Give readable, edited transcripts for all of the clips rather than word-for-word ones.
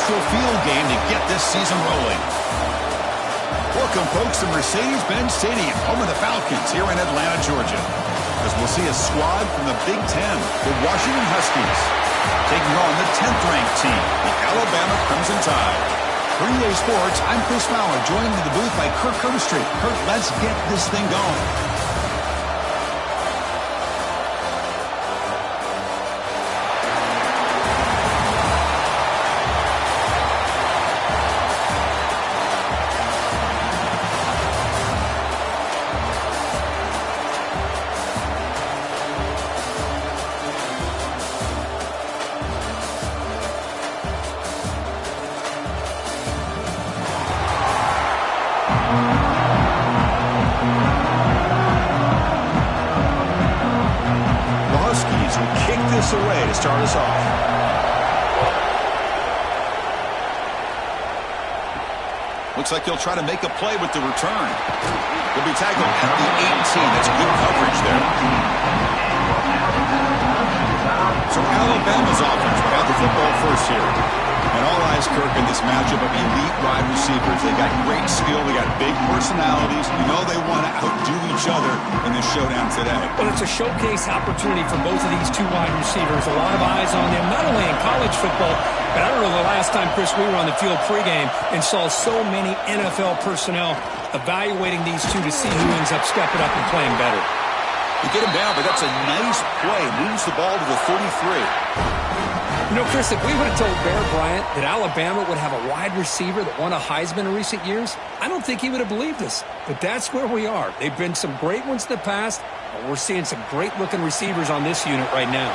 crucial field game to get this season rolling. Welcome, folks, to Mercedes-Benz Stadium, home of the Falcons here in Atlanta, Georgia. As we'll see a squad from the Big Ten, the Washington Huskies, taking on the 10th-ranked team, the Alabama Crimson Tide. For EA Sports, I'm Chris Fowler, joined in the booth by Kirk Herbstreit. Kirk, let's get this thing going. Away to start us off. Looks like he'll try to make a play with the return. He'll be tackled at the 18. That's good coverage there. So Alabama's offense will have the football first here. And all eyes, Kirk, in this matchup of elite wide receivers. They got great skill. They got big personalities. You know they want to outdo each other in this showdown today. Well, it's a showcase opportunity for both of these two wide receivers. A lot of eyes on them, not only in college football, but I don't know the last time, Chris, we were on the field pregame and saw so many NFL personnel evaluating these two to see who ends up stepping up and playing better. You get him down, but that's a nice play. Moves the ball to the 33. You know, Chris, if we would have told Bear Bryant that Alabama would have a wide receiver that won a Heisman in recent years, I don't think he would have believed us. But that's where we are. They've been some great ones in the past, but we're seeing some great-looking receivers on this unit right now.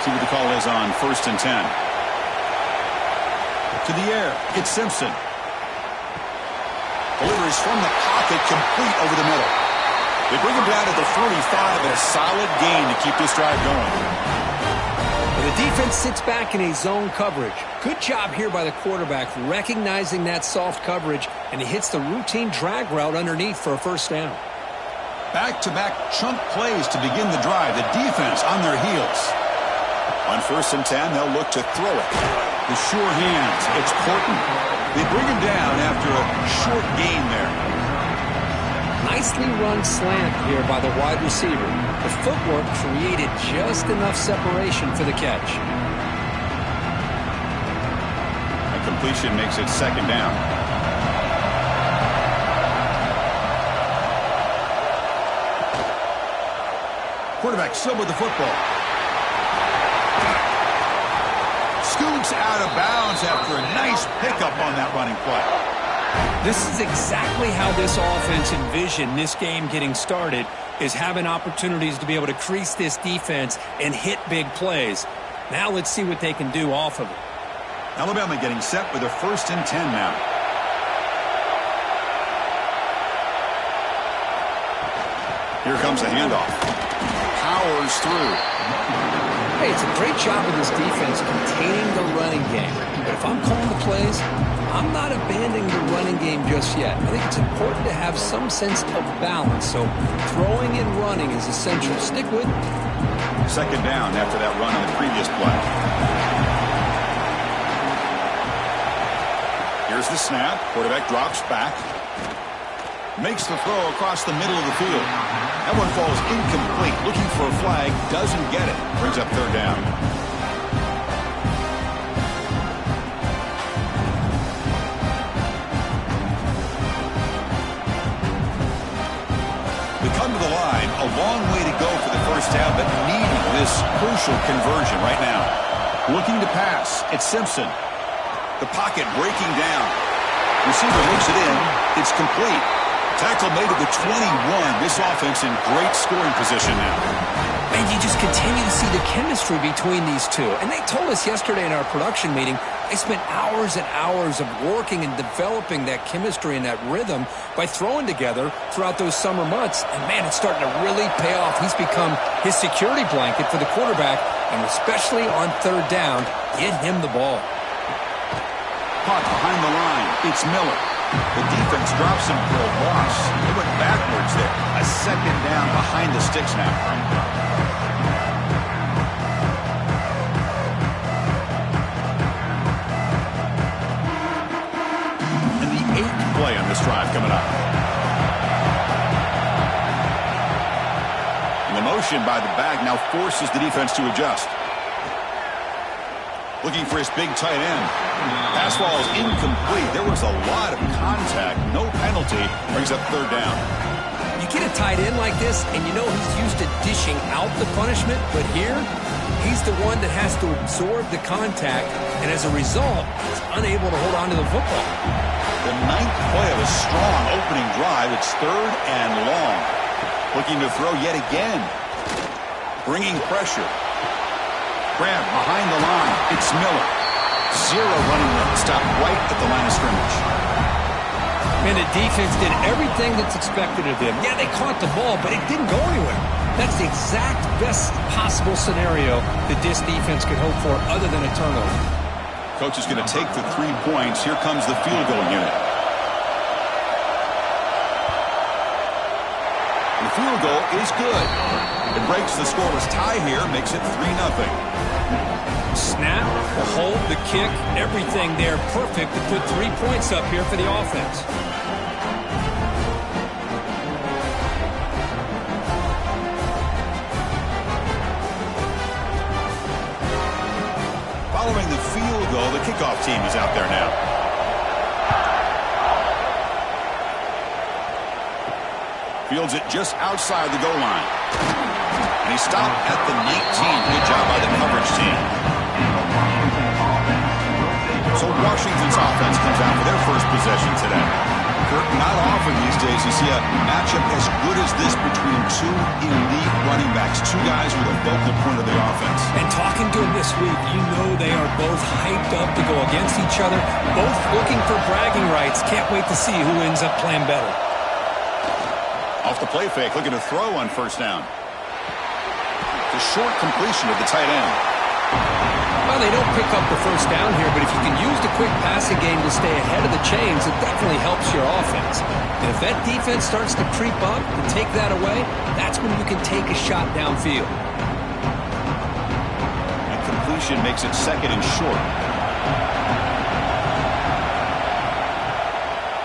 See what the call is on 1st and 10. To the air, it's Simpson. Delivers from the pocket, complete over the middle. They bring him down at the 45, and a solid gain to keep this drive going. The defense sits back in a zone coverage. Good job here by the quarterback recognizing that soft coverage, and he hits the routine drag route underneath for a first down. Back-to-back chunk plays to begin the drive. The defense on their heels. On 1st and 10, they'll look to throw it. The sure hands. It's Porton. They bring him down after a short gain there. Nicely run slant here by the wide receiver. The footwork created just enough separation for the catch. A completion makes it 2nd down. Quarterback still with the football. Scoots out of bounds after a nice pickup on that running play. This is exactly how this offense envisioned this game getting started, is having opportunities to be able to crease this defense and hit big plays. Now let's see what they can do off of it. Alabama getting set with a 1st and 10 now. Here comes the handoff. Powers through. Hey, it's a great job of this defense containing the running game. But if I'm calling the plays, I'm not abandoning the running game just yet. I think it's important to have some sense of balance. So throwing and running is essential. Stick with it. 2nd down after that run on the previous play. Here's the snap. Quarterback drops back. Makes the throw across the middle of the field. That one falls incomplete. Looking for a flag. Doesn't get it. Brings up 3rd down. We come to the line. A long way to go for the first down, but needing this crucial conversion right now. Looking to pass. It's Simpson. The pocket breaking down. Receiver makes it in. It's complete. Tackle made at the 21. This offense in great scoring position now. And you just continue to see the chemistry between these two. And they told us yesterday in our production meeting, they spent hours and hours of working and developing that chemistry and that rhythm by throwing together throughout those summer months. And, man, it's starting to really pay off. He's become his security blanket for the quarterback, and especially on 3rd down, get him the ball. Caught behind the line. It's Miller. The defense drops him for a loss. They went backwards there. A 2nd down behind the sticks now. drive coming up. And the motion by the back now forces the defense to adjust. Looking for his big tight end. Pass ball is incomplete. There was a lot of contact. No penalty. Brings up third down. You get a tight end like this, and you know he's used to dishing out the punishment, but here, he's the one that has to absorb the contact, and as a result, he's unable to hold on to the football. The ninth play of a strong opening drive. It's third and long. Looking to throw yet again. Bringing pressure. Grab behind the line. It's Miller. Zero running room. Stopped right at the line of scrimmage. And the defense did everything that's expected of them. Yeah, they caught the ball, but it didn't go anywhere. That's the exact best possible scenario that this defense could hope for other than a turnover. Coach is going to take the 3 points. Here comes the field goal unit. The field goal is good. It breaks the scoreless tie here, makes it 3-0. Snap, the hold, the kick, everything there perfect to put 3 points up here for the offense. Following the field goal, the kickoff team is out there now. Fields it just outside the goal line. And he stopped at the 19. Good job by the coverage team. So Washington's offense comes out for their first possession today. Kirk, not often these days you see a matchup as good as this between two elite running backs, two guys who are the focal point of the offense. And talking to them this week, you know they are both hyped up to go against each other, both looking for bragging rights. Can't wait to see who ends up playing better. Off the play fake, looking to throw on first down. The short completion of the tight end. Well, they don't pick up the first down here, but if you can use the quick passing game to stay ahead of the chains, it definitely helps your offense. And if that defense starts to creep up and take that away, that's when you can take a shot downfield. And completion makes it second and short.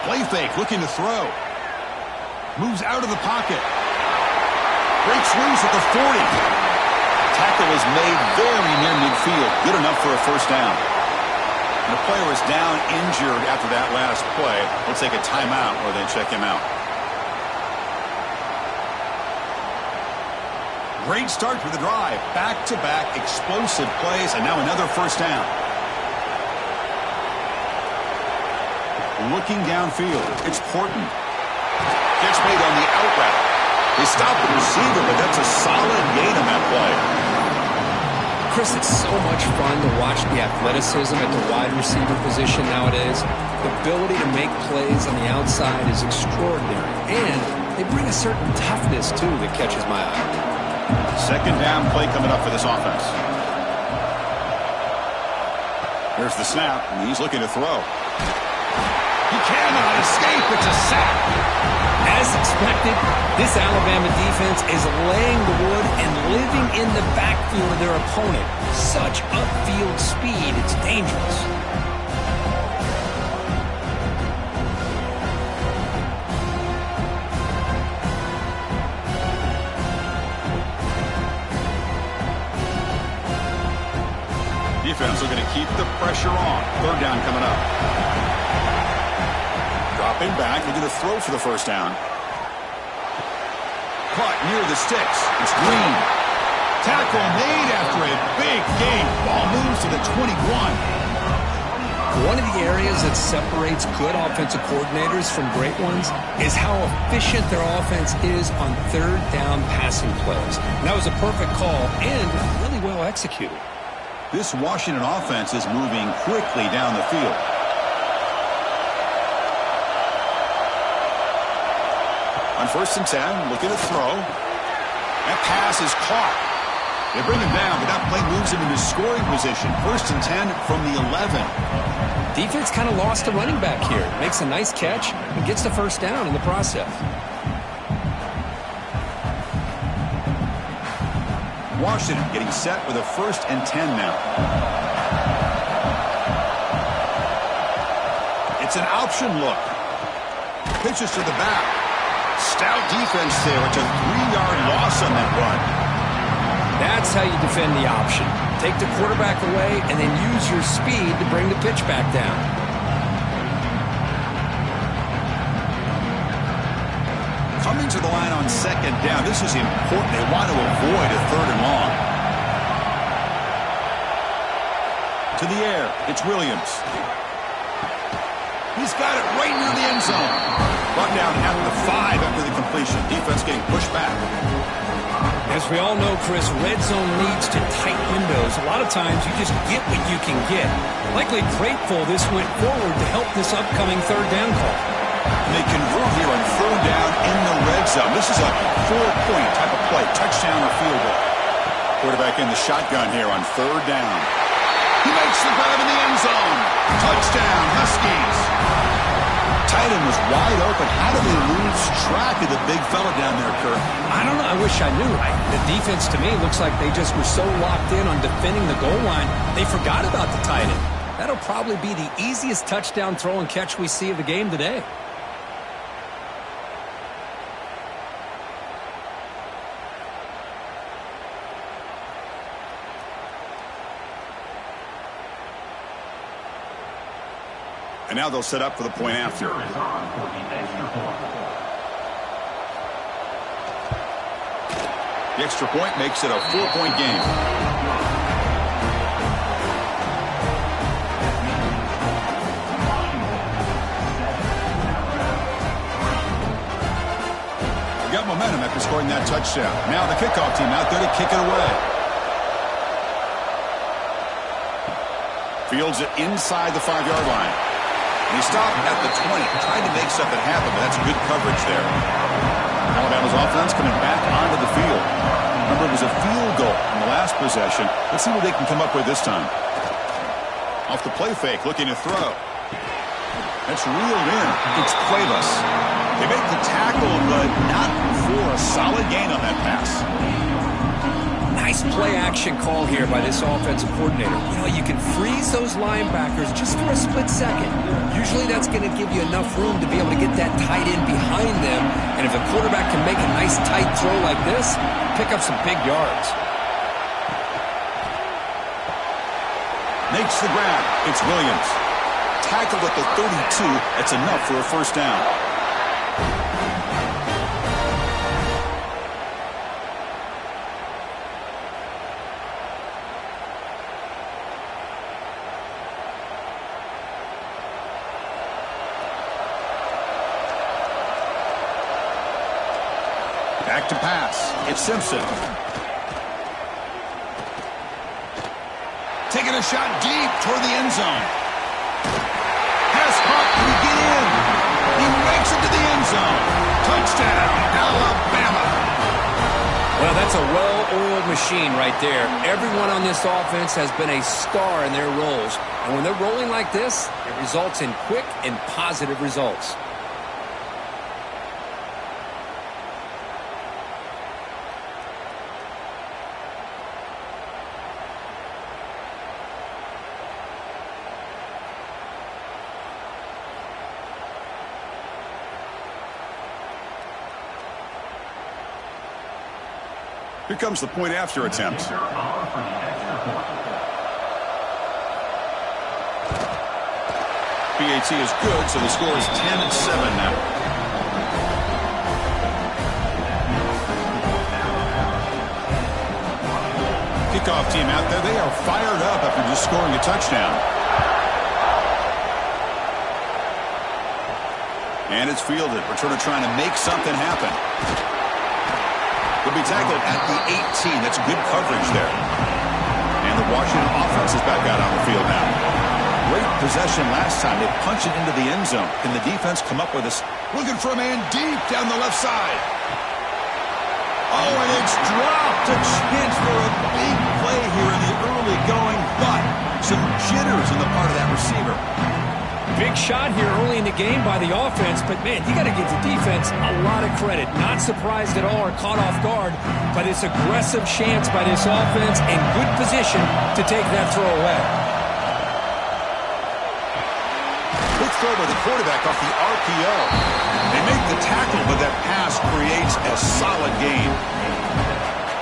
Play fake, looking to throw. Moves out of the pocket. Breaks loose at the 40. Tackle is made very near midfield. Good enough for a first down. And the player is down injured after that last play. We'll take a timeout or they check him out. Great start for the drive. Back-to-back explosive plays, and now another first down. Looking downfield. It's Porton. Catch made on the out route. They stopped the receiver, but that's a solid gain on that play. Chris, it's so much fun to watch the athleticism at the wide receiver position nowadays. The ability to make plays on the outside is extraordinary. And they bring a certain toughness, too, that catches my eye. Second down play coming up for this offense. Here's the snap, and he's looking to throw. He cannot escape. It's a sack. As expected, this Alabama defense is laying the wood and living in the backfield of their opponent. Such upfield speed, it's dangerous. Defense looking to keep the pressure on. Third down coming up. Dropping back, looking to throw for the first down. Caught near the sticks. It's Green. Tackle made after a big gain. Ball moves to the 21. One of the areas that separates good offensive coordinators from great ones is how efficient their offense is on third down passing plays. And that was a perfect call and really well executed. This Washington offense is moving quickly down the field. On first and 10, looking to throw. That pass is caught. They bring him down, but that play moves him into scoring position. First and 10 from the 11. Defense kind of lost a running back here. Makes a nice catch and gets the first down in the process. Washington getting set with a first and 10 now. It's an option look. Pitches to the back. Stout defense there. It's a 3-yard loss on that run. That's how you defend the option. Take the quarterback away and then use your speed to bring the pitch back down. Coming to the line on second down. This is important. They want to avoid a 3rd and long. To the air. It's Williams. He's got it right near the end zone. Brought down at the 5 after the completion. Defense getting pushed back. As we all know, Chris, red zone leads to tight windows. A lot of times you just get what you can get. Likely grateful this went forward to help this upcoming 3rd down call. And they convert here on 3rd down in the red zone. This is a 4-point type of play. Touchdown or field goal. Quarterback in the shotgun here on 3rd down. He makes the grab in the end zone. Touchdown, Huskies. Tight end was wide open. How do they lose track of the big fella down there, Kirk? I don't know. I wish I knew. The defense, to me, looks like they just were so locked in on defending the goal line, they forgot about the tight end. That'll probably be the easiest touchdown throw and catch we see of the game today. And now they'll set up for the point after. The extra point makes it a 4-point game. They got momentum after scoring that touchdown. Now the kickoff team out there to kick it away. Fields it inside the 5-yard line. He stopped at the 20, trying to make something happen, but that's good coverage there. Alabama's offense coming back onto the field. Remember, it was a field goal in the last possession. Let's see what they can come up with this time. Off the play fake, looking to throw. That's reeled in. It's Cuevas. They make the tackle, but not for a solid gain on that pass. Nice play-action call here by this offensive coordinator. You know, you can freeze those linebackers just for a split second. Usually that's going to give you enough room to be able to get that tight end behind them. And if a quarterback can make a nice tight throw like this, pick up some big yards. Makes the grab. It's Williams. Tackled at the 32. That's enough for a 1st down. Back to pass. It's Simpson. Taking a shot deep toward the end zone. Pass caught. Can he get in? He makes it to the end zone. Touchdown, Alabama. Well, that's a well-oiled machine right there. Everyone on this offense has been a star in their roles. And when they're rolling like this, it results in quick and positive results. Here comes the point after attempt. PAT is good, so the score is 10-7 now. Kickoff team out there, they are fired up after just scoring a touchdown. And it's fielded. Returner trying to make something happen. Will be tackled at the 18. That's good coverage there. And the Washington offense is back out on the field now. Great possession last time. They punch it into the end zone. Can the defense come up with this? Looking for a man deep down the left side. Oh, and it's dropped. A chance for a big play here in the early going, but some jitters on the part of that receiver. Big shot here early in the game by the offense, but, man, you got to give the defense a lot of credit. Not surprised at all or caught off guard, but it's aggressive chance by this offense and good position to take that throw away. It's throw by the quarterback off the RPO. They make the tackle, but that pass creates a solid gain.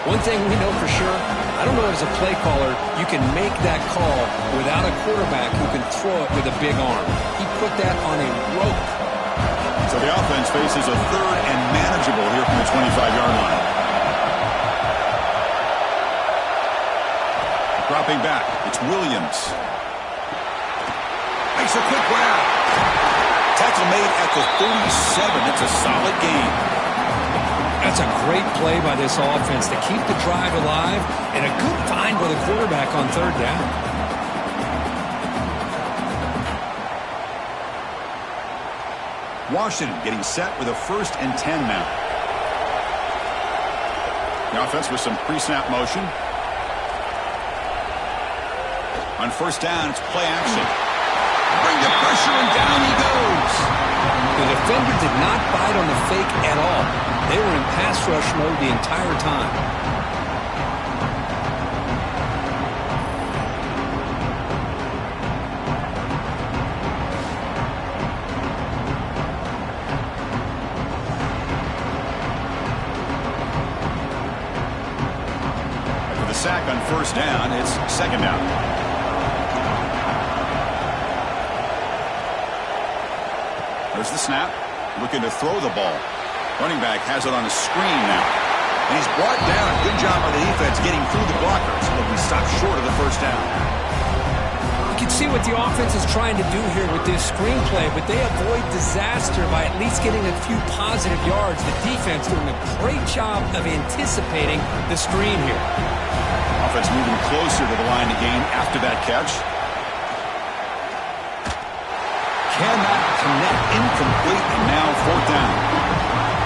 One thing we know for sure, I don't know as a play caller, you can make that call without a quarterback who can throw it with a big arm. He put that on a rope. So the offense faces a third and manageable here from the 25-yard line. Dropping back, it's Williams. Makes a quick grab. Tackle made at the 37. It's a solid gain. That's a great play by this offense to keep the drive alive and a good find by the quarterback on third down. Washington getting set with a 1st and 10 now. The offense with some pre-snap motion. On 1st down, it's play action. Bring the pressure, and down he goes. The defender did not bite on the fake at all. They were in pass rush mode the entire time. After the sack on 1st down, it's 2nd down. There's the snap. Looking to throw the ball. Running back has it on a screen now. And he's brought down. Good job by the defense getting through the blockers. But we stopped short of the 1st down. You can see what the offense is trying to do here with this screenplay, but they avoid disaster by at least getting a few positive yards. The defense doing a great job of anticipating the screen here. Offense moving closer to the line to gain after that catch. Cannot connect, incomplete, and now 4th down.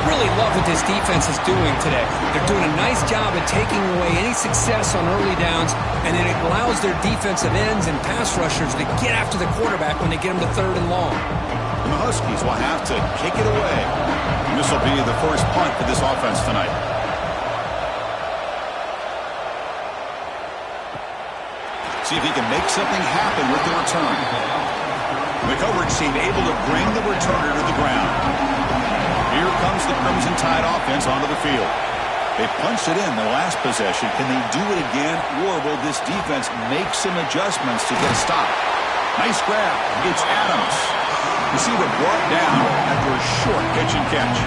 Really love what this defense is doing today. They're doing a nice job at taking away any success on early downs, and then it allows their defensive ends and pass rushers to get after the quarterback when they get him to 3rd and long. And the Huskies will have to kick it away. And this will be the first punt for this offense tonight. See if he can make something happen with the return. The coverage team able to bring the returner to the ground. Here comes the Crimson Tide offense onto the field. They punched it in the last possession. Can they do it again, or will this defense make some adjustments to get a stop? Nice grab. It's Adams. Receiver brought down after a short pitch and catch.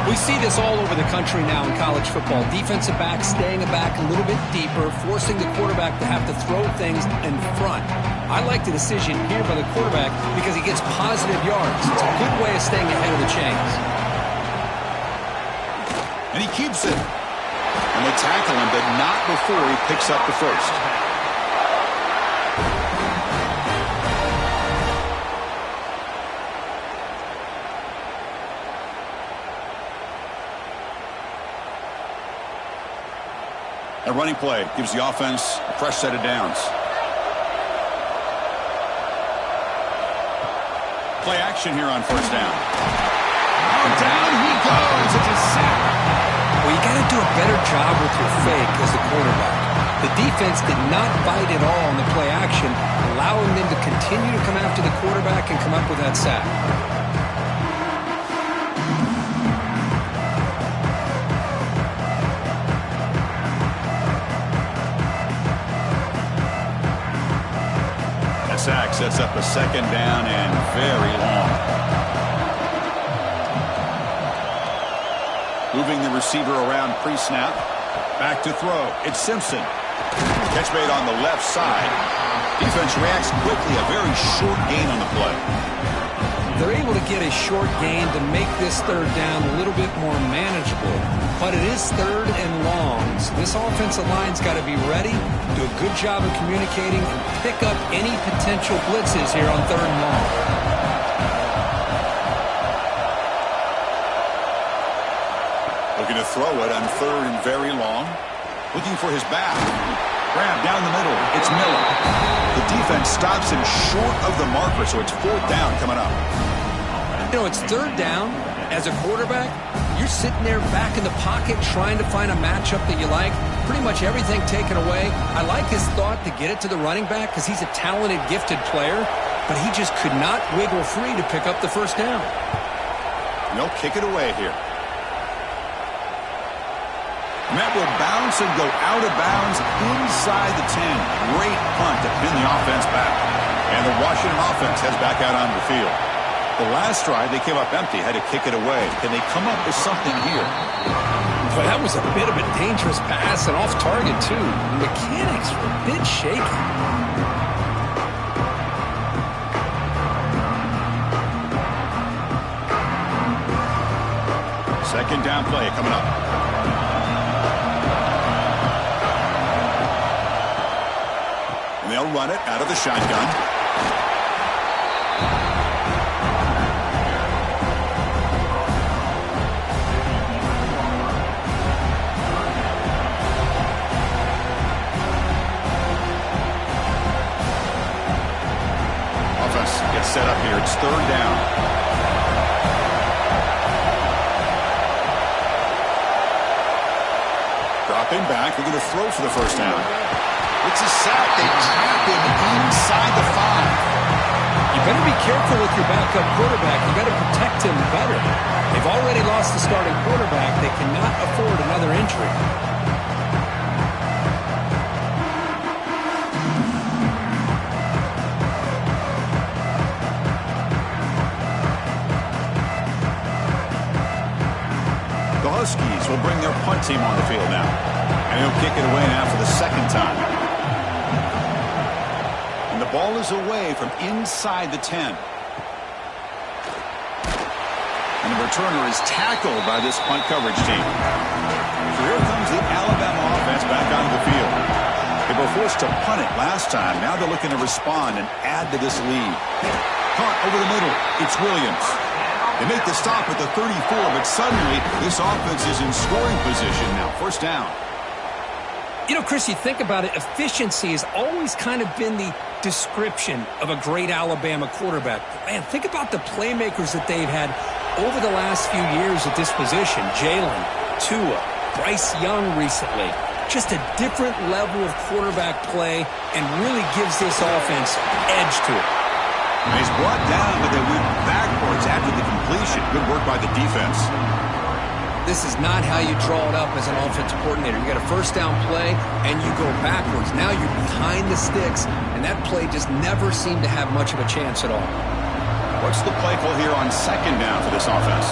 We see this all over the country now in college football. Defensive backs staying back a little bit deeper, forcing the quarterback to have to throw things in front. I like the decision here by the quarterback because he gets positive yards. It's a good way of staying ahead of the chains. And he keeps it. And they tackle him, but not before he picks up the 1st. A running play gives the offense a fresh set of downs. Play action here on 1st down. Oh, down he goes. It's a sack. Well, you got to do a better job with your fake as the quarterback. The defense did not bite at all on the play action, allowing them to continue to come after the quarterback and come up with that sack. Sack sets up a 2nd down and very long. Moving the receiver around pre-snap. Back to throw. It's Simpson. Catch made on the left side. Defense reacts quickly. A very short gain on the play. They're able to get a short gain to make this 3rd down a little bit more manageable. But it is 3rd and long. So this offensive line's got to be ready, do a good job of communicating, and pick up any potential blitzes here on 3rd and long. Looking to throw it on 3rd and very long. Looking for his back. Grab down the middle. It's Miller. The defense stops him short of the marker, so it's 4th down coming up. You know, it's 3rd down. As a quarterback, you're sitting there back in the pocket trying to find a matchup that you like. Pretty much everything taken away. I like his thought to get it to the running back because he's a talented, gifted player. but he just could not wiggle free to pick up the first down. And they'll kick it away here. And that will bounce and go out of bounds inside the 10. Great punt to pin the offense back. And the Washington offense heads back out onto the field. The last drive, they came up empty, had to kick it away. Can they come up with something here? Well, that was a bit of a dangerous pass and off target, too. The mechanics were a bit shaky. Second down play coming up. And they'll run it out of the shotgun. Offense gets set up here. It's third down. Dropping back, they're going to throw for the first down. It's a sack. They trap him inside the 5. You better be careful with your backup quarterback. You got to protect him better. They've already lost the starting quarterback. They cannot afford another injury. The Huskies will bring their punt team on the field now. And he'll kick it away now for the second time. And the ball is away from inside the 10. And the returner is tackled by this punt coverage team. So here comes the Alabama offense back onto the field. They were forced to punt it last time. Now they're looking to respond and add to this lead. Caught over the middle. It's Williams. They make the stop at the 34, but suddenly this offense is in scoring position now. First down. You know, Chris, you think about it, efficiency has always kind of been the description of a great Alabama quarterback. But man, think about the playmakers that they've had over the last few years at this position. Jalen, Tua, Bryce Young recently. Just a different level of quarterback play and really gives this offense edge to it. And he's brought down, but they went backwards after the completion. Good work by the defense. This is not how you draw it up as an offensive coordinator. You got a first down play, and you go backwards. Now you're behind the sticks, and that play just never seemed to have much of a chance at all. What's the play call here on second down for this offense?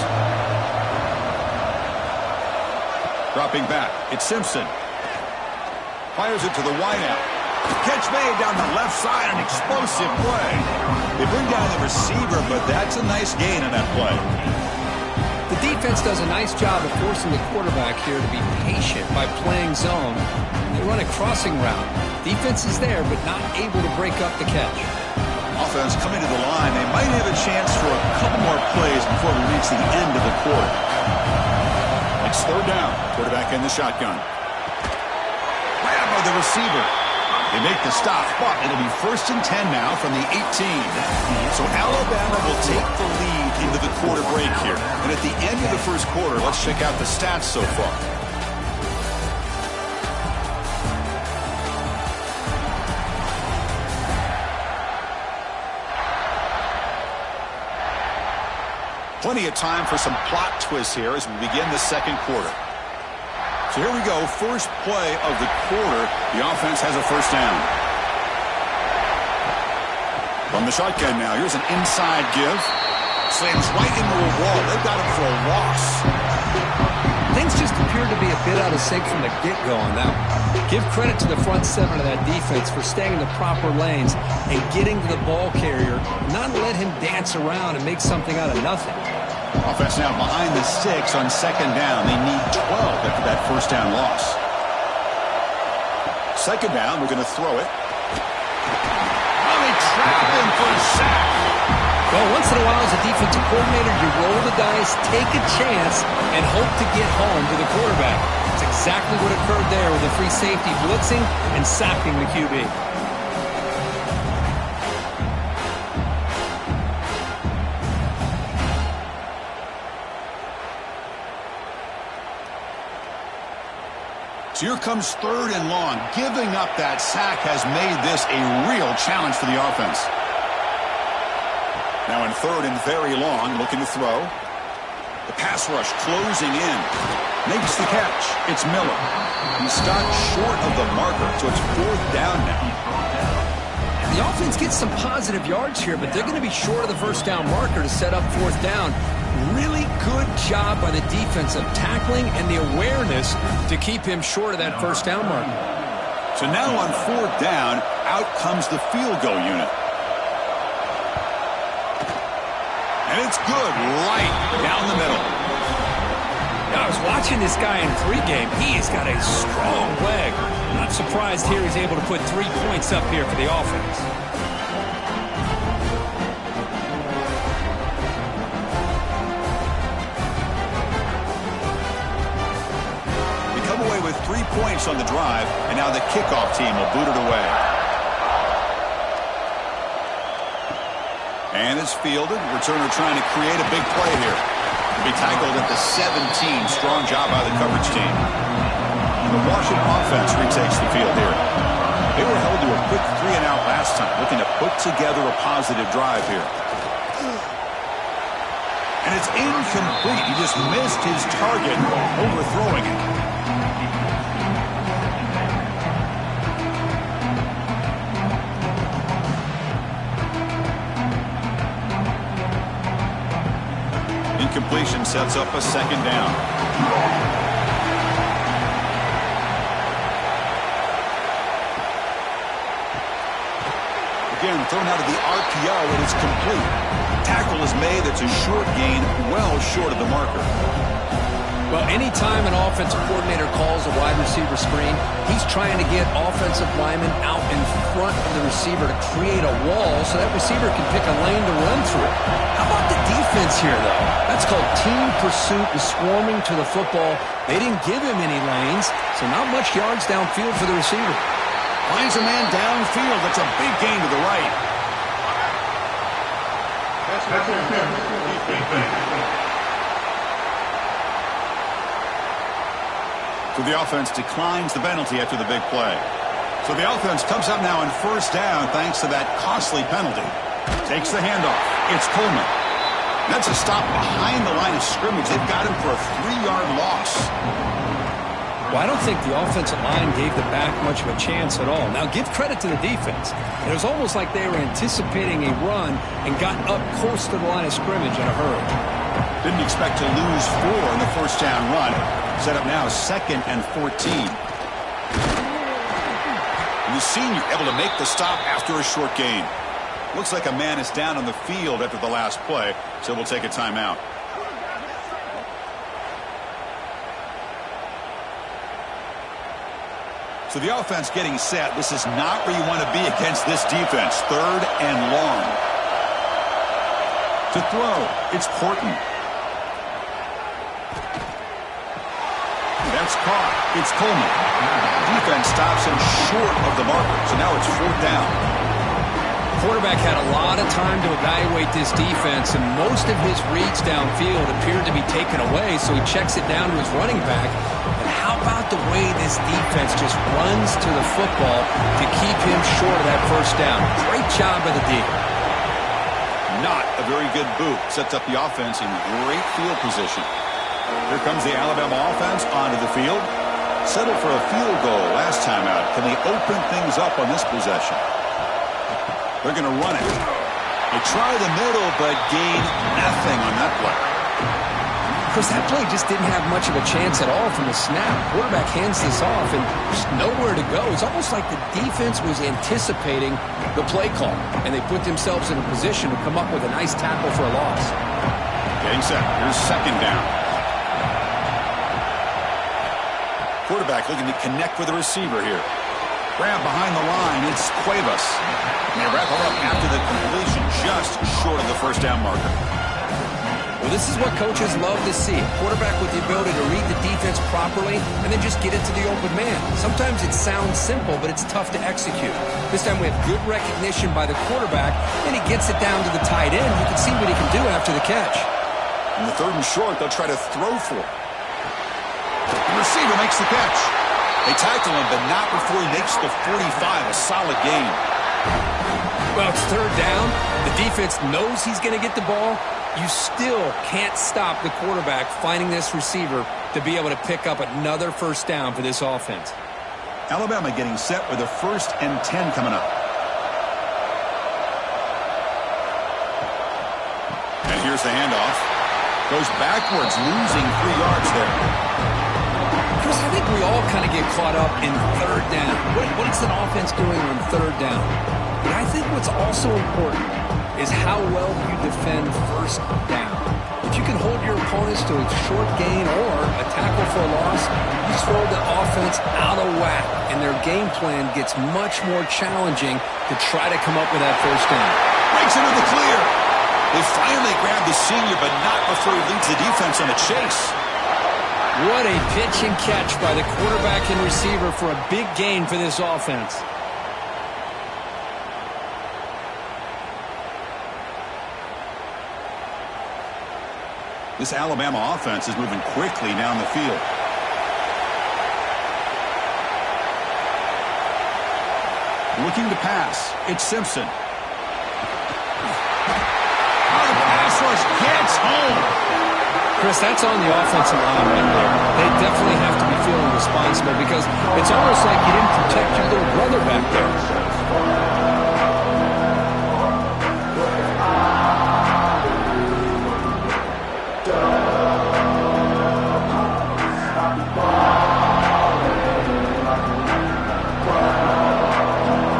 Dropping back, it's Simpson. Fires it to the wideout. Catch made down the left side, an explosive play. They bring down the receiver, but that's a nice gain in that play. The defense does a nice job of forcing the quarterback here to be patient by playing zone. They run a crossing route. Defense is there, but not able to break up the catch. Offense coming to the line. They might have a chance for a couple more plays before we reach the end of the quarter. It's third down. Quarterback in the shotgun. Grab by the receiver. They make the stop, but it'll be first and 10 now from the 18. So Alabama will take the lead into the quarter break here. And at the end of the first quarter, let's check out the stats so far. Plenty of time for some plot twists here as we begin the second quarter. So here we go, first play of the quarter. The offense has a first down. From the shotgun now, here's an inside give. Slams right into a wall. They've got him for a loss. Things just appear to be a bit out of sync from the get-go on that one. Give credit to the front seven of that defense for staying in the proper lanes and getting to the ball carrier, not let him dance around and make something out of nothing. Offense now behind the sticks on second down. They need 12 after that first down loss. Second down, we're going to throw it. Oh, they trap him for a sack. Well, once in a while as a defensive coordinator, you roll the dice, take a chance, and hope to get home to the quarterback. That's exactly what occurred there with the free safety blitzing and sacking the QB. So here comes third and long. Giving up that sack has made this a real challenge for the offense. Now in third and very long, looking to throw. The pass rush closing in. Makes the catch. It's Miller. He stopped short of the marker, so it's fourth down now. The offense gets some positive yards here, but they're going to be short of the first down marker to set up fourth down. Really good job by the defense of tackling and the awareness to keep him short of that first down marker. So now on fourth down, out comes the field goal unit. And it's good right down the middle. Now, I was watching this guy in pregame. He has got a strong leg. Not surprised here he's able to put 3 points up here for the offense. We come away with 3 points on the drive, and now the kickoff team will boot it away. And it's fielded. Returner trying to create a big play here. Be tackled at the 17. Strong job by the coverage team. The Washington offense retakes the field here. They were held to a quick 3-and-out last time, looking to put together a positive drive here. And it's incomplete. He just missed his target, overthrowing it. Incompletion sets up a second down. Again, thrown out of the RPO, and it's complete. Tackle is made. It's a short gain, well short of the marker. Well, anytime an offensive coordinator calls a wide receiver screen, he's trying to get offensive linemen out in front of the receiver to create a wall so that receiver can pick a lane to run through. How about the defense here, though? That's called team pursuit and swarming to the football. They didn't give him any lanes, so not much yards downfield for the receiver. Finds a man downfield. That's a big gain to the right. So the offense declines the penalty after the big play. So the offense comes up now on first down thanks to that costly penalty. Takes the handoff. It's Coleman. That's a stop behind the line of scrimmage. They've got him for a 3-yard loss. Well, I don't think the offensive line gave the back much of a chance at all. Now, give credit to the defense. It was almost like they were anticipating a run and got up close to the line of scrimmage in a hurry. Didn't expect to lose 4 in the first down run. Set up now 2nd and 14. And the senior able to make the stop after a short gain. Looks like a man is down on the field after the last play, so we'll take a timeout. So the offense getting set. This is not where you want to be against this defense. 3rd and long. To throw, it's Porton. That's caught. It's Coleman. Defense stops him short of the marker, so now it's 4th down. Quarterback had a lot of time to evaluate this defense, and most of his reads downfield appeared to be taken away, so he checks it down to his running back. But how about the way this defense just runs to the football to keep him short of that first down? Great job by the D. Not a very good boot. Sets up the offense in great field position. Here comes the Alabama offense onto the field. Settled for a field goal last time out. Can they open things up on this possession? They're going to run it. They try the middle, but gain nothing on that play. Of course, that play just didn't have much of a chance at all from the snap. Quarterback hands this off, and there's nowhere to go. It's almost like the defense was anticipating the play call, and they put themselves in a position to come up with a nice tackle for a loss. Getting set. Here's 2nd down. Quarterback looking to connect with the receiver here. Grab behind the line. It's Cuevas. And they wrap him up after the completion, just short of the first down marker. Well, this is what coaches love to see. A quarterback with the ability to read the defense properly and then just get it to the open man. Sometimes it sounds simple, but it's tough to execute. This time we have good recognition by the quarterback, and he gets it down to the tight end. You can see what he can do after the catch. In the 3rd and short, they'll try to throw for it. The receiver makes the catch. They tackle him, but not before he makes the 45, a solid gain. Well, it's third down. The defense knows he's going to get the ball. You still can't stop the quarterback finding this receiver to be able to pick up another first down for this offense. Alabama getting set with a 1st and 10 coming up. And here's the handoff. Goes backwards, losing 3 yards there. Chris, I think we all kind of get caught up in third down. What is an offense doing on third down? But I think what's also important is how well you defend first down. If you can hold your opponents to a short gain or a tackle for a loss, you throw the offense out of whack, and their game plan gets much more challenging to try to come up with that first down. Breaks into the clear. They finally grabbed the senior, but not before he leads the defense on the chase. What a pitch and catch by the quarterback and receiver for a big gain for this offense. This Alabama offense is moving quickly down the field. Looking to pass. It's Simpson. The pass rush gets home. Chris, that's on the offensive line right there. They definitely have to be feeling responsible because it's almost like you didn't protect your little brother back there.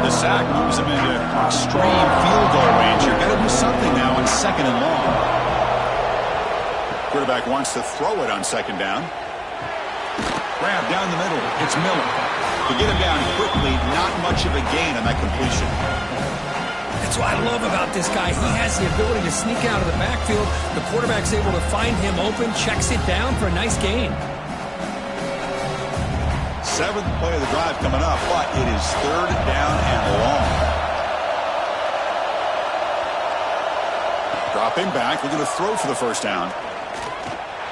The sack moves him into extreme field goal range. You've got to do something now on 2nd and long. Quarterback wants to throw it on 2nd down. Grab down the middle. It's Miller. To get him down quickly, not much of a gain on that completion. That's what I love about this guy. He has the ability to sneak out of the backfield. The quarterback's able to find him open, checks it down for a nice gain. 7th play of the drive coming up, but it is 3rd down and long. Dropping back, looking to throw for the first down.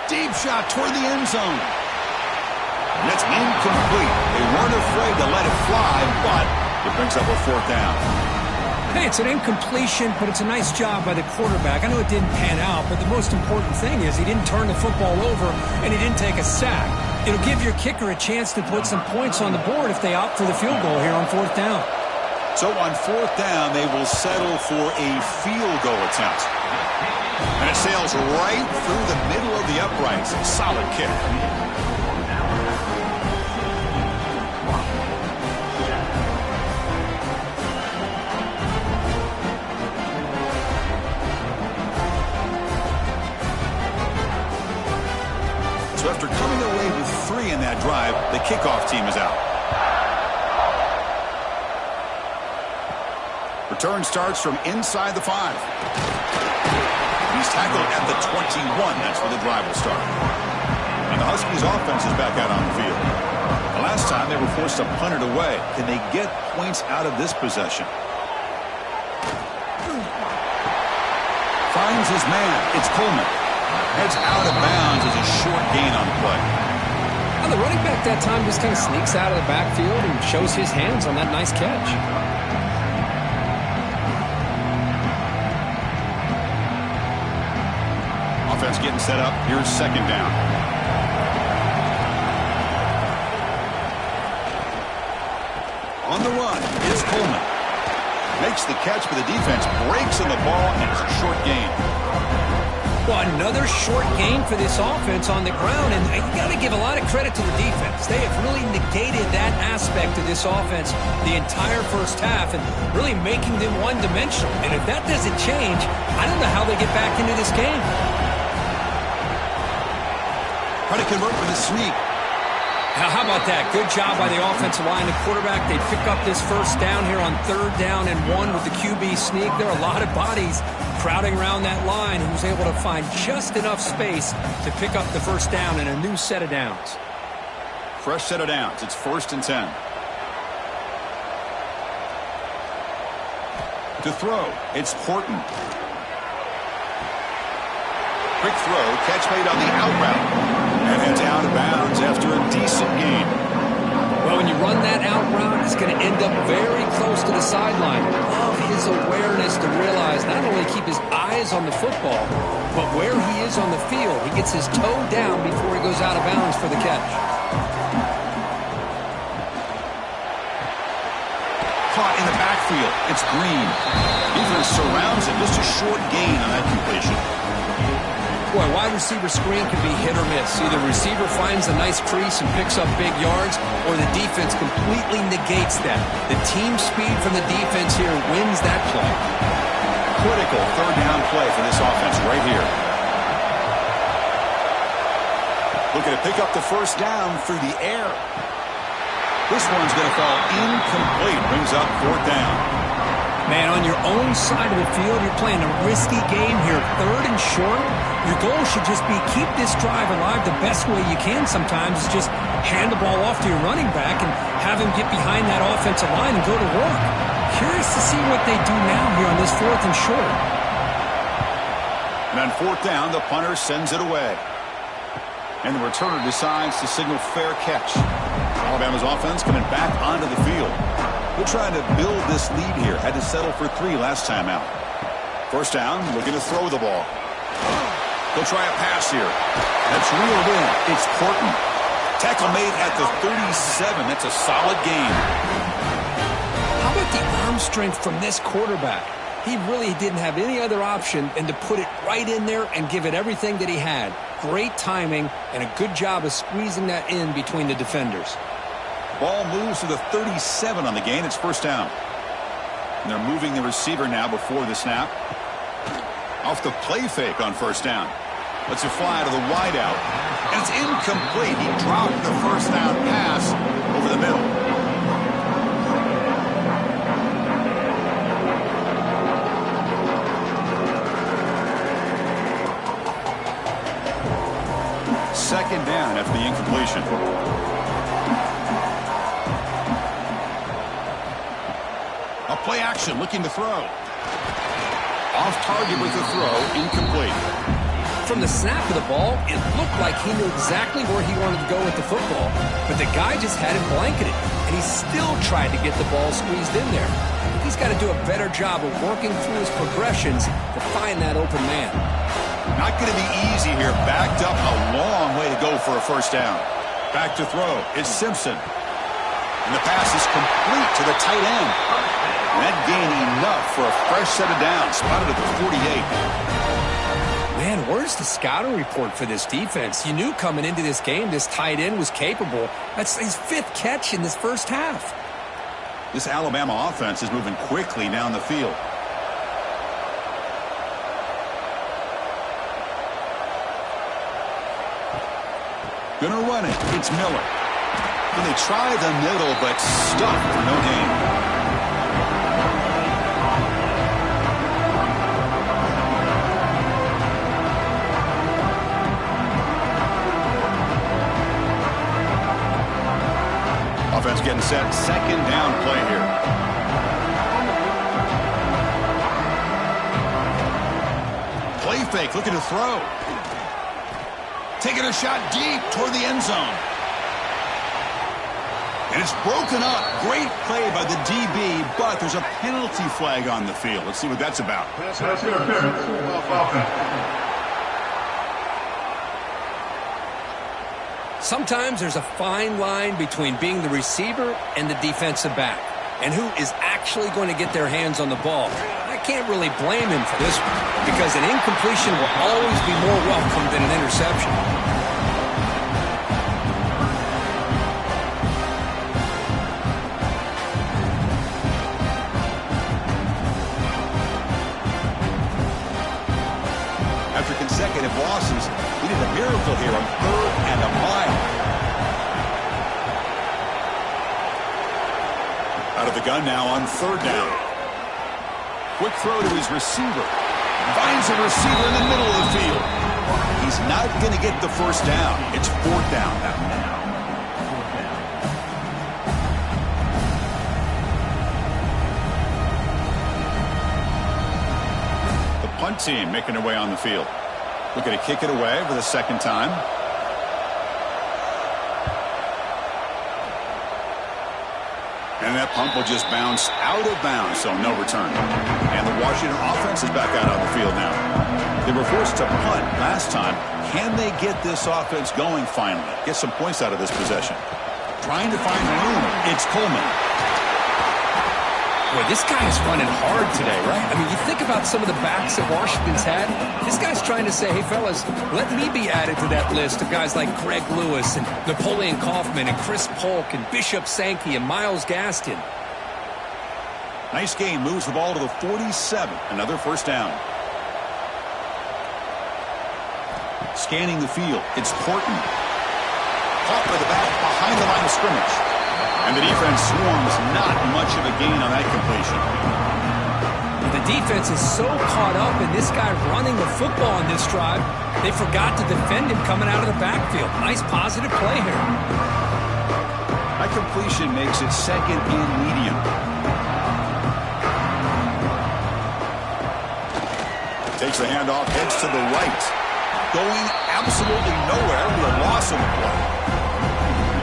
Deep shot toward the end zone. And that's incomplete. They weren't afraid to let it fly, but it brings up a 4th down. Hey, it's an incompletion, but it's a nice job by the quarterback. I know it didn't pan out, but the most important thing is he didn't turn the football over and he didn't take a sack. It'll give your kicker a chance to put some points on the board if they opt for the field goal here on 4th down. So on 4th down, they will settle for a field goal attempt. And it sails right through the middle of the uprights. Solid kick. So after coming away with 3 in that drive, the kickoff team is out. Return starts from inside the 5. He's tackled at the 21. That's where the drive will start. And the Huskies offense is back out on the field. The last time they were forced to punt it away. Can they get points out of this possession? Finds his man. It's Coleman. Heads out of bounds as a short gain on the play. Well, the running back that time just kind of sneaks out of the backfield and shows his hands on that nice catch. Offense getting set up. Here's 2nd down. On the run, it's Coleman. Makes the catch, but the defense breaks in the ball, and it's a short gain. Well, another short gain for this offense on the ground, and you got to give a lot of credit to the defense. They have really negated that aspect of this offense the entire first half and really making them one-dimensional. And if that doesn't change, I don't know how they get back into this game. Try to convert with a sneak. Now, how about that? Good job by the offensive line. The quarterback, they pick up this first down here on 3rd down and 1 with the QB sneak. There are a lot of bodies crowding around that line who's able to find just enough space to pick up the first down and a new set of downs. Fresh set of downs. It's 1st and 10. To throw, it's Horton. Quick throw, catch made on the out route. And heads out of bounds after a decent gain. Well, when you run that out route, it's going to end up very close to the sideline. Love his his awareness to realize not only keep his eyes on the football, but where he is on the field. He gets his toe down before he goes out of bounds for the catch. Caught in the backfield. It's Green. Defense surrounds him. Just a short gain on that completion. Boy, wide receiver screen can be hit or miss. Either receiver finds a nice crease and picks up big yards, or the defense completely negates that. The team speed from the defense here wins that play. Critical third down play for this offense right here. Looking to pick up the first down through the air. This one's going to fall incomplete. Brings up fourth down. Man, on your own side of the field, you're playing a risky game here. Third and short. Your goal should just be keep this drive alive the best way you can sometimes is just hand the ball off to your running back and have him get behind that offensive line and go to work. Curious to see what they do now here on this fourth and short. And on fourth down, the punter sends it away. And the returner decides to signal fair catch. Alabama's offense coming back onto the field. They're trying to build this lead here. Had to settle for 3 last time out. First down, looking to throw the ball. They'll try a pass here. That's reeled in. It's Porton. Tackle made at the 37. That's a solid gain. How about the arm strength from this quarterback? He really didn't have any other option than to put it right in there and give it everything that he had. Great timing and a good job of squeezing that in between the defenders. Ball moves to the 37 on the gain. It's first down. And they're moving the receiver now before the snap. Off the play fake on first down. Lets it fly to the wideout. And it's incomplete. He dropped the first down pass over the middle. Second down after the incompletion. A play action looking to throw. Off target with the throw, incomplete. From the snap of the ball, it looked like he knew exactly where he wanted to go with the football, but the guy just had it blanketed, and he still tried to get the ball squeezed in there. He's got to do a better job of working through his progressions to find that open man. Not going to be easy here. Backed up a long way to go for a first down. Back to throw. It's Simpson. And the pass is complete to the tight end. And that gain enough for a fresh set of downs. Spotted at the 48. Man, where's the scouting report for this defense? You knew coming into this game this tight end was capable. That's his 5th catch in this first half. This Alabama offense is moving quickly down the field. Gonna run it. It's Miller. And they try the middle, but stuffed for no gain. Offense getting set. Second down play here. Play fake, looking to throw. Taking a shot deep toward the end zone. And it's broken up. Great play by the DB, but there's a penalty flag on the field. Let's see what that's about. Sometimes there's a fine line between being the receiver and the defensive back, and who is actually going to get their hands on the ball. I can't really blame him for this one, because an incompletion will always be more welcome than an interception. After consecutive losses, we need a miracle here on 3rd and a mile. Out of the gun now on 3rd down. Quick throw to his receiver. Finds a receiver in the middle of the field. He's not going to get the first down. It's 4th down now. Punt team making their way on the field. Looking to kick it away for the second time. And that punt will just bounce out of bounds, so no return. And the Washington offense is back out on the field now. They were forced to punt last time. Can they get this offense going finally? Get some points out of this possession. Trying to find room. It's Coleman. Boy, this guy is running hard today, right? I mean, you think about some of the backs that Washington's had. This guy's trying to say, hey, fellas, let me be added to that list of guys like Greg Lewis and Napoleon Kaufman and Chris Polk and Bishop Sankey and Myles Gaskin. Nice game. Moves the ball to the 47. Another first down. Scanning the field. It's Horton. Caught by the back behind the line of scrimmage. And the defense swarms, not much of a gain on that completion. The defense is so caught up in this guy running the football on this drive, they forgot to defend him coming out of the backfield. Nice positive play here. That completion makes it second and medium. Takes the handoff, heads to the right. Going absolutely nowhere with a loss of the play.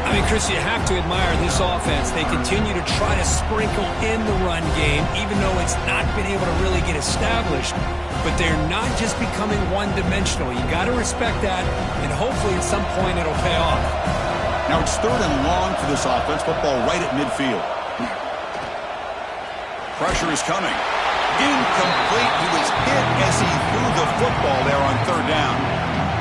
I mean, Chris, you have to admire this offense. They continue to try to sprinkle in the run game, even though it's not been able to really get established. But they're not just becoming one-dimensional. You got to respect that, and hopefully at some point it'll pay off. Now it's third and long for this offense. Football right at midfield. Pressure is coming. Incomplete. He was hit as he threw the football there on third down.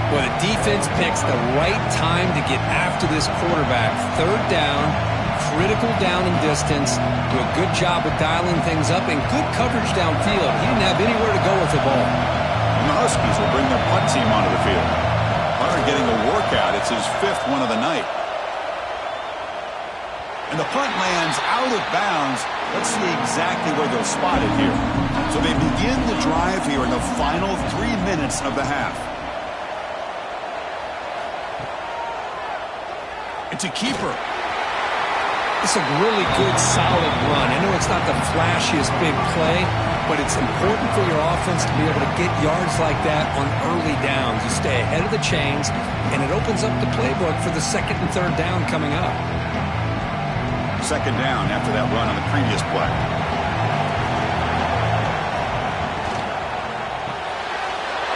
Well, the defense picks the right time to get after this quarterback. Third down, critical down and distance. Do a good job of dialing things up and good coverage downfield. He didn't have anywhere to go with the ball. And the Huskies will bring their punt team onto the field. Hunter getting a workout. It's his 5th one of the night. And the punt lands out of bounds. Let's see exactly where they'll spot it here. So they begin the drive here in the final 3 minutes of the half. It's a keeper. It's a really good, solid run. I know it's not the flashiest big play, but it's important for your offense to be able to get yards like that on early downs. You stay ahead of the chains, and it opens up the playbook for the second and third down coming up. Second down after that run on the previous play.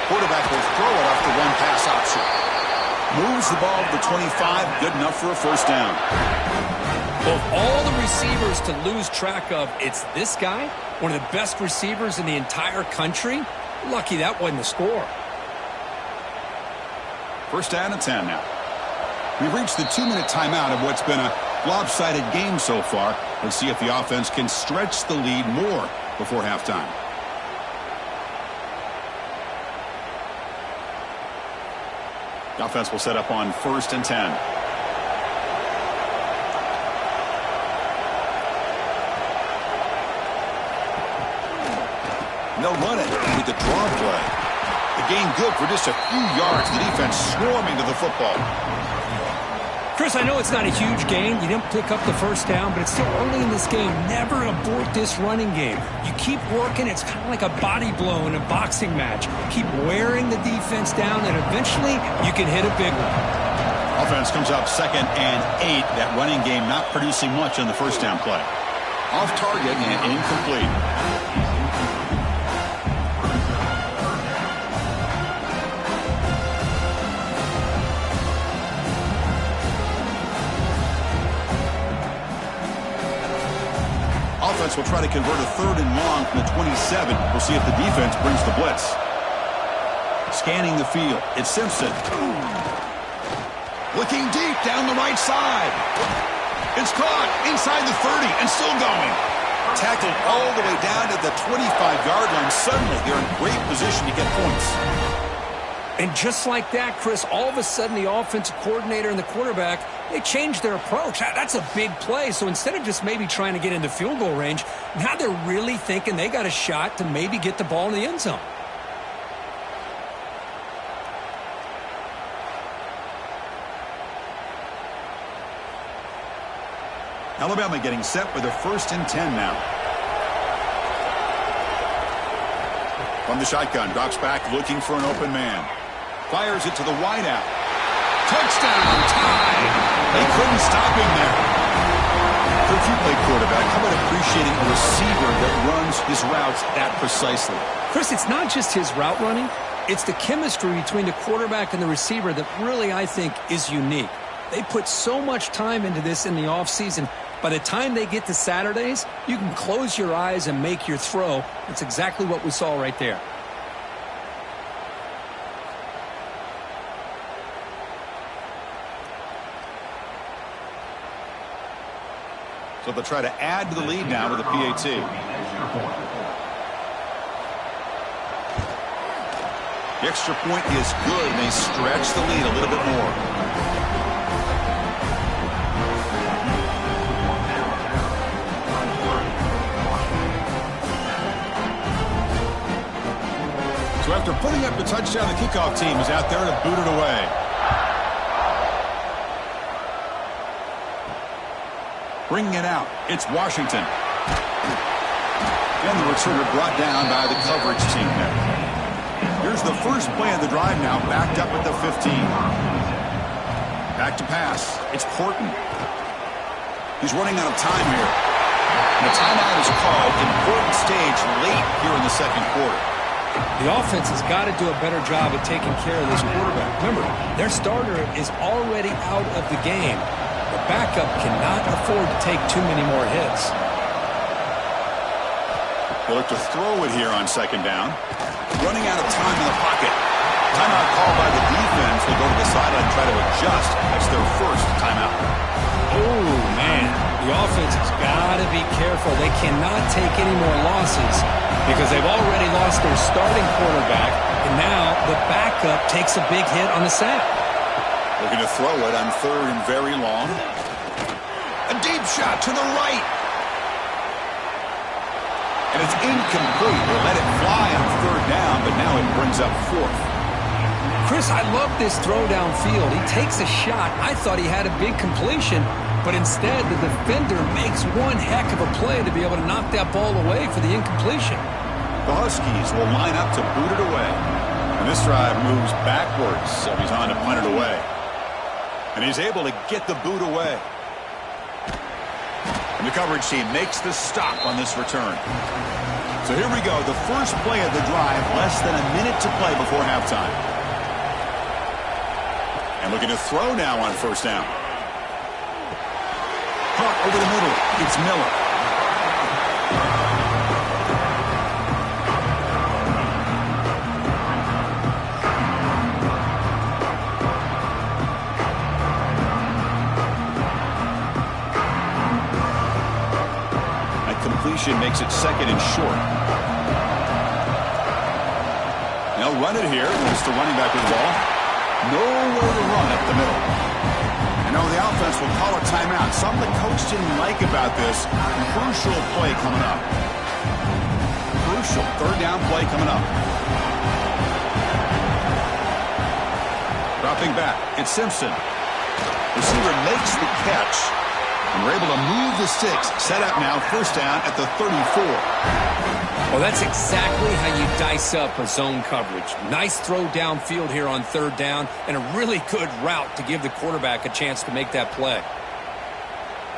Quarterback will throw it off the one-pass option. Moves the ball to the 25, good enough for a first down. Of all the receivers to lose track of, it's this guy, one of the best receivers in the entire country. Lucky that wasn't a score. First down and 10 now. We've reached the 2-minute timeout of what's been a lopsided game so far. Let's see if the offense can stretch the lead more before halftime. The offense will set up on 1st and 10. They'll run it with the draw play. The gain good for just a few yards. The defense swarming to the football. Chris, I know it's not a huge gain. You didn't pick up the first down, but it's still early in this game. Never abort this running game. You keep working. It's kind of like a body blow in a boxing match. Keep wearing the defense down, and eventually you can hit a big one. Offense comes up 2nd and 8. That running game not producing much on the first down play. Off target and incomplete. Offense will try to convert a 3rd and long from the 27. We'll see if the defense brings the blitz. Scanning the field. It's Simpson. Looking deep down the right side. It's caught inside the 30 and still going. Tackled all the way down to the 25-yard line. Suddenly, they're in great position to get points. And just like that, Chris, all of a sudden the offensive coordinator and the quarterback, they changed their approach. That's a big play. So instead of just maybe trying to get into field goal range, now they're really thinking they got a shot to maybe get the ball in the end zone. Alabama getting set with a 1st and 10 now. From the shotgun, drops back looking for an open man. Fires it to the wideout. Touchdown, tie. They couldn't stop him there. Coach, you played quarterback. appreciating a receiver that runs his routes that precisely. Chris, it's not just his route running. It's the chemistry between the quarterback and the receiver that really, I think, is unique. They put so much time into this in the offseason. By the time they get to Saturdays, you can close your eyes and make your throw. That's exactly what we saw right there. So they'll try to add to the lead now with a PAT. The extra point is good, and they stretch the lead a little bit more. So after putting up the touchdown, the kickoff team is out there to boot it away. Bringing it out, it's Washington. And the returner brought down by the coverage team there. Here's the first play of the drive now, backed up at the 15. Back to pass. It's Horton. He's running out of time here. And the timeout is called. Important stage late here in the second quarter. The offense has got to do a better job at taking care of this quarterback. Remember, their starter is already out of the game. The backup cannot afford to take too many more hits. They look to throw it here on second down. Running out of time in the pocket. Timeout called by the defense. They go to the sideline and try to adjust. That's their first timeout. Oh, man. The offense has got to be careful. They cannot take any more losses because they've already lost their starting quarterback, and now the backup takes a big hit on the sack. Looking to throw it on third and very long. A deep shot to the right. And it's incomplete. They let it fly on third down, but now it brings up fourth. Chris, I love this throw downfield. He takes a shot. I thought he had a big completion, but instead the defender makes one heck of a play to be able to knock that ball away for the incompletion. The Huskies will line up to boot it away. And this drive moves backwards, so he's on to punt it away. And he's able to get the boot away. And the coverage team makes the stop on this return. So here we go, the first play of the drive, less than a minute to play before halftime. And looking to throw now on first down. Caught over the middle, it's Miller. Makes it second and short. They'll run it here. It's the running back with the ball. Nowhere to run up the middle. And now the offense will call a timeout. Something the coach didn't like about this. Crucial play coming up. Crucial third down play coming up. Dropping back. It's Simpson. Receiver makes the catch. And we're able to move the sticks. Set up now, first down at the 34. Well, that's exactly how you dice up a zone coverage. Nice throw downfield here on third down, and a really good route to give the quarterback a chance to make that play.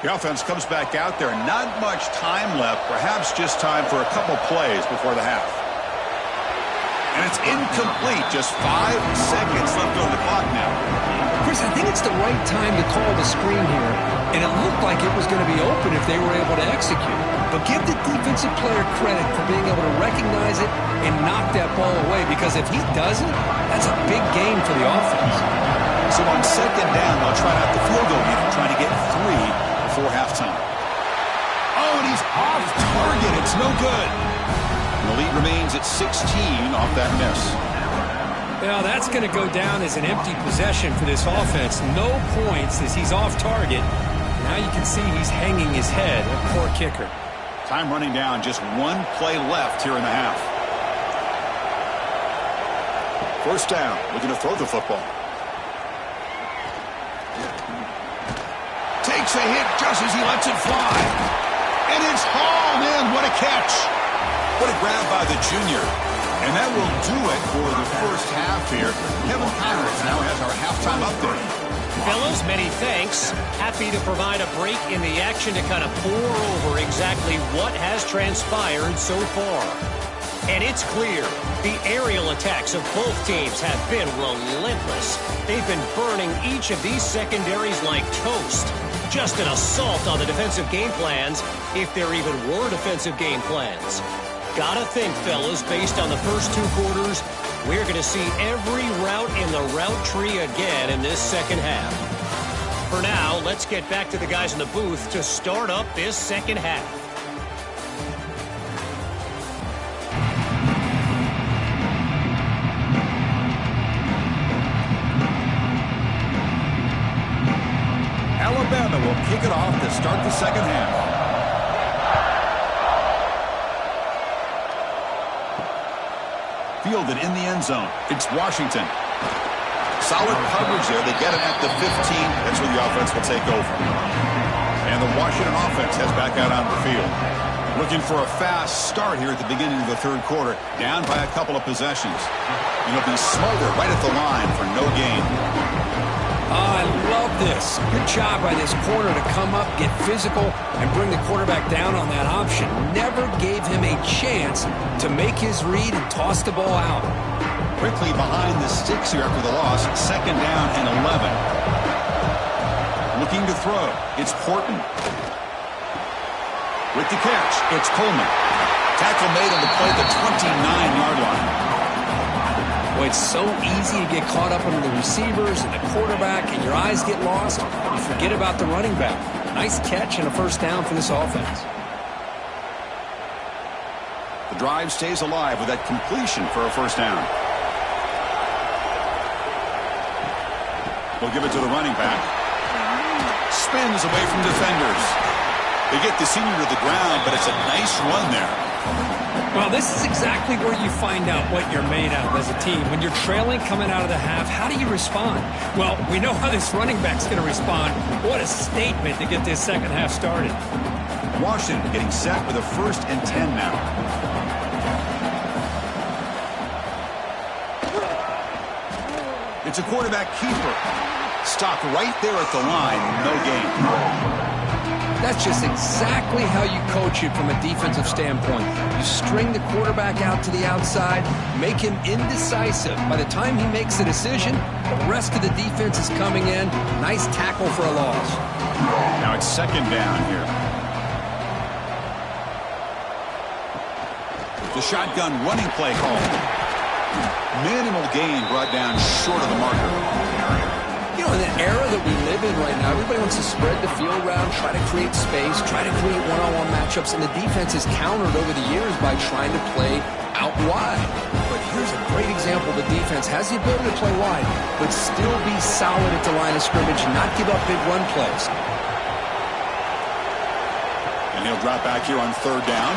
The offense comes back out there. Not much time left. Perhaps just time for a couple plays before the half. And it's incomplete. Just 5 seconds left on the clock now. Chris, I think it's the right time to call the screen here, and it looked like it was going to be open if they were able to execute. But give the defensive player credit for being able to recognize it and knock that ball away, because if he doesn't, that's a big gain for the offense. So on second down, they'll try out the field goal unit, trying to get 3 before halftime. Oh, and he's off target. It's no good. And the lead remains at 16 off that miss. Well, that's going to go down as an empty possession for this offense. No points as he's off target. Now you can see he's hanging his head. A poor kicker. Time running down. Just 1 play left here in the half. First down. Looking to throw the football. Takes a hit just as he lets it fly. And it's hauled in. What a catch. What a grab by the junior. And that will do it for the first half here. Kevin Connors now has our halftime update. fellas, many thanks. Happy to provide a break in the action to kind of pour over exactly what has transpired so far. And it's clear the aerial attacks of both teams have been relentless. They've been burning each of these secondaries like toast. Just an assault on the defensive game plans, if there even were defensive game plans. Gotta think, fellas, based on the first 2 quarters, we're going to see every route in the route tree again in this second half. For now, let's get back to the guys in the booth to start up this second half. Alabama will kick it off to start the second half. Fielded in the end zone. It's Washington. Solid coverage there. They get it at the 15. That's where the offense will take over. And the Washington offense heads back out on the field. Looking for a fast start here at the beginning of the third quarter. Down by a couple of possessions. And he'll be smothered right at the line for no gain. I love this. Good job by this corner to come up, get physical, and bring the quarterback down on that option. Never gave him a chance to make his read and toss the ball out. Quickly behind the sticks here after the loss. Second down and 11. Looking to throw. It's Horton. With the catch, it's Coleman. Tackle made on the play at the 29-yard line. Well, it's so easy to get caught up under the receivers and the quarterback, and your eyes get lost. You forget about the running back. Nice catch and a first down for this offense. The drive stays alive with that completion for a first down. We'll give it to the running back. Spins away from defenders. They get the senior to the ground, but it's a nice run there. Well, this is exactly where you find out what you're made of as a team. When you're trailing coming out of the half, how do you respond? Well, we know how this running back's going to respond. What a statement to get this second half started. Washington getting set with a 1st and 10 now. It's a quarterback keeper. Stopped right there at the line. No gain. That's just exactly how you coach it from a defensive standpoint. You string the quarterback out to the outside, make him indecisive. By the time he makes a decision, the rest of the defense is coming in. Nice tackle for a loss. Now it's second down here. The shotgun running play call. Minimal gain brought down short of the marker. You know, in the era that we live in right now, everybody wants to spread the field around, try to create space, try to create one-on-one matchups, and the defense is countered over the years by trying to play out wide. But here's a great example. The defense has the ability to play wide, but still be solid at the line of scrimmage and not give up big run plays. And he'll drop back here on third down.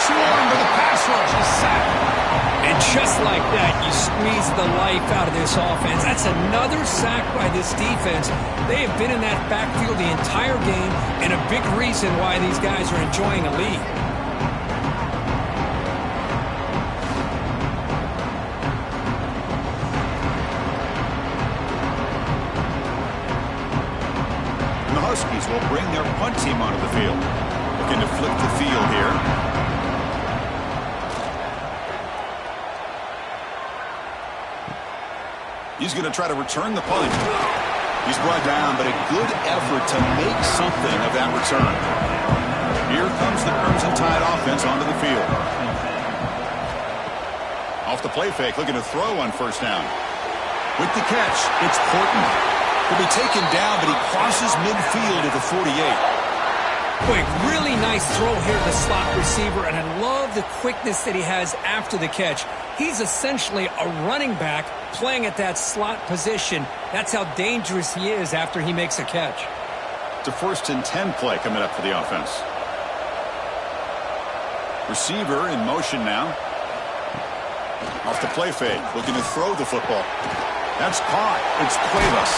Swarm to the pass rush is sacked. And just like that, you squeeze the life out of this offense. That's another sack by this defense. They have been in that backfield the entire game, and a big reason why these guys are enjoying a lead. And the Huskies will bring their punt team onto the field. Looking to flip the field here. He's going to try to return the punt. He's brought down, but a good effort to make something of that return. Here comes the Crimson Tide offense onto the field. Off the play fake, looking to throw on first down. With the catch, it's Horton. He'll be taken down, but he crosses midfield at the 48. Quick, really nice throw here to the slot receiver, and I love the quickness that he has after the catch. He's essentially a running back playing at that slot position. That's how dangerous he is after he makes a catch. It's a 1st and 10 play coming up for the offense. Receiver in motion now. Off the play fake, looking to throw the football. That's caught. It's Cuevas.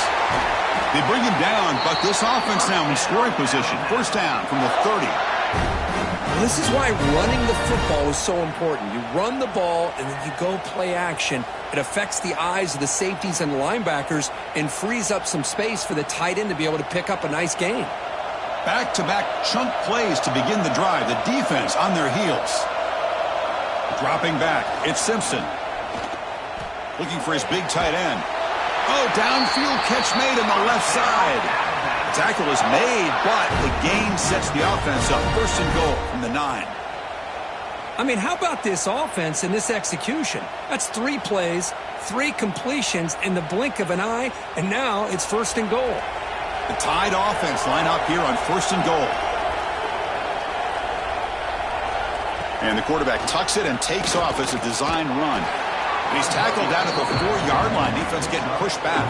They bring him down, but this offense now in scoring position. First down from the 30. This is why running the football is so important. You run the ball, and then you go play action. It affects the eyes of the safeties and linebackers and frees up some space for the tight end to be able to pick up a nice gain. Back-to-back chunk plays to begin the drive. The defense on their heels. Dropping back, it's Simpson. Looking for his big tight end. Oh, downfield catch made on the left side. The tackle is made, but the gain sets the offense up. First and goal from the 9. I mean, how about this offense and this execution? That's 3 plays, 3 completions in the blink of an eye, and now it's first and goal. The Tide offense line up here on first and goal. And the quarterback tucks it and takes off as a design run. And he's tackled down at the 4-yard line. Defense getting pushed back.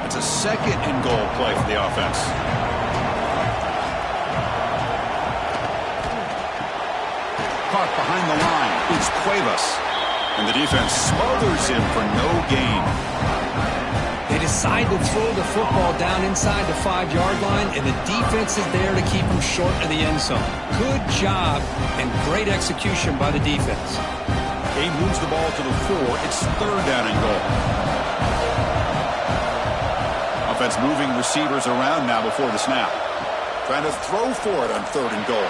It's a second and goal play for the offense. Caught behind the line. It's Cuevas. And the defense smothers him for no gain. They decide to throw the football down inside the 5-yard line, and the defense is there to keep them short of the end zone. Good job and great execution by the defense. He moves the ball to the 4. It's third down and goal. Offense moving receivers around now before the snap. Trying to throw for it on third and goal.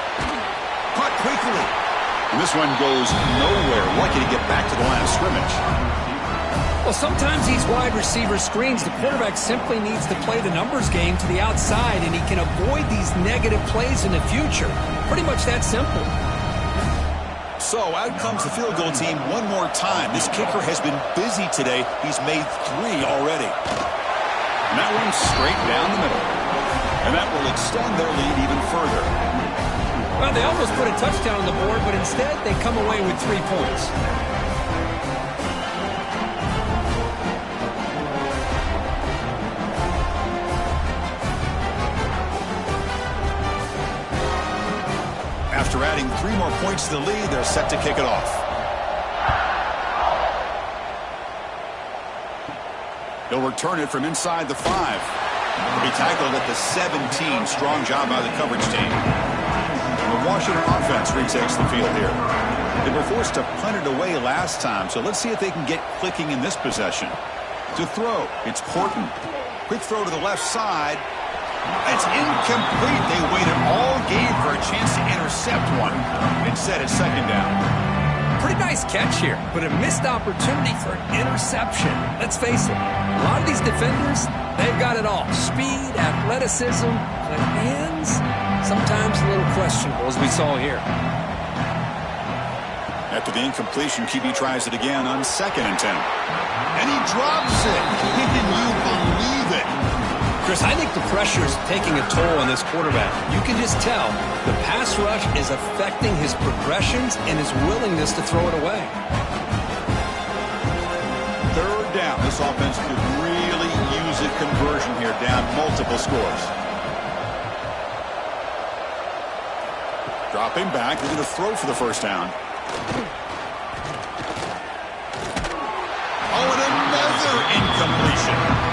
Caught quickly. And this one goes nowhere. Lucky to get back to the line of scrimmage. Well, sometimes these wide receiver screens, the quarterback simply needs to play the numbers game to the outside, and he can avoid these negative plays in the future. Pretty much that simple. So out comes the field goal team one more time. This kicker has been busy today. He's made 3 already. And that one's straight down the middle. And that will extend their lead even further. Well, they almost put a touchdown on the board, but instead they come away with 3 points. After adding 3 more points to the lead, they're set to kick it off. He'll return it from inside the 5. He'll be tackled at the 17. Strong job by the coverage team. The Washington offense retakes the field here. They were forced to punt it away last time, so let's see if they can get clicking in this possession. To throw, it's Horton. Quick throw to the left side. It's incomplete. They waited all game for a chance to intercept one. Instead, it's second down. Pretty nice catch here, but a missed opportunity for an interception. Let's face it, a lot of these defenders, they've got it all. Speed, athleticism, but hands, sometimes a little questionable, as we saw here. After the incompletion, QB tries it again on second and 10. And he drops it. Can you believe it? Chris, I think the pressure is taking a toll on this quarterback. You can just tell the pass rush is affecting his progressions and his willingness to throw it away. Third down. This offense could really use a conversion here, down multiple scores. Dropping back. They're going to throw for the first down. Oh, and another incompletion.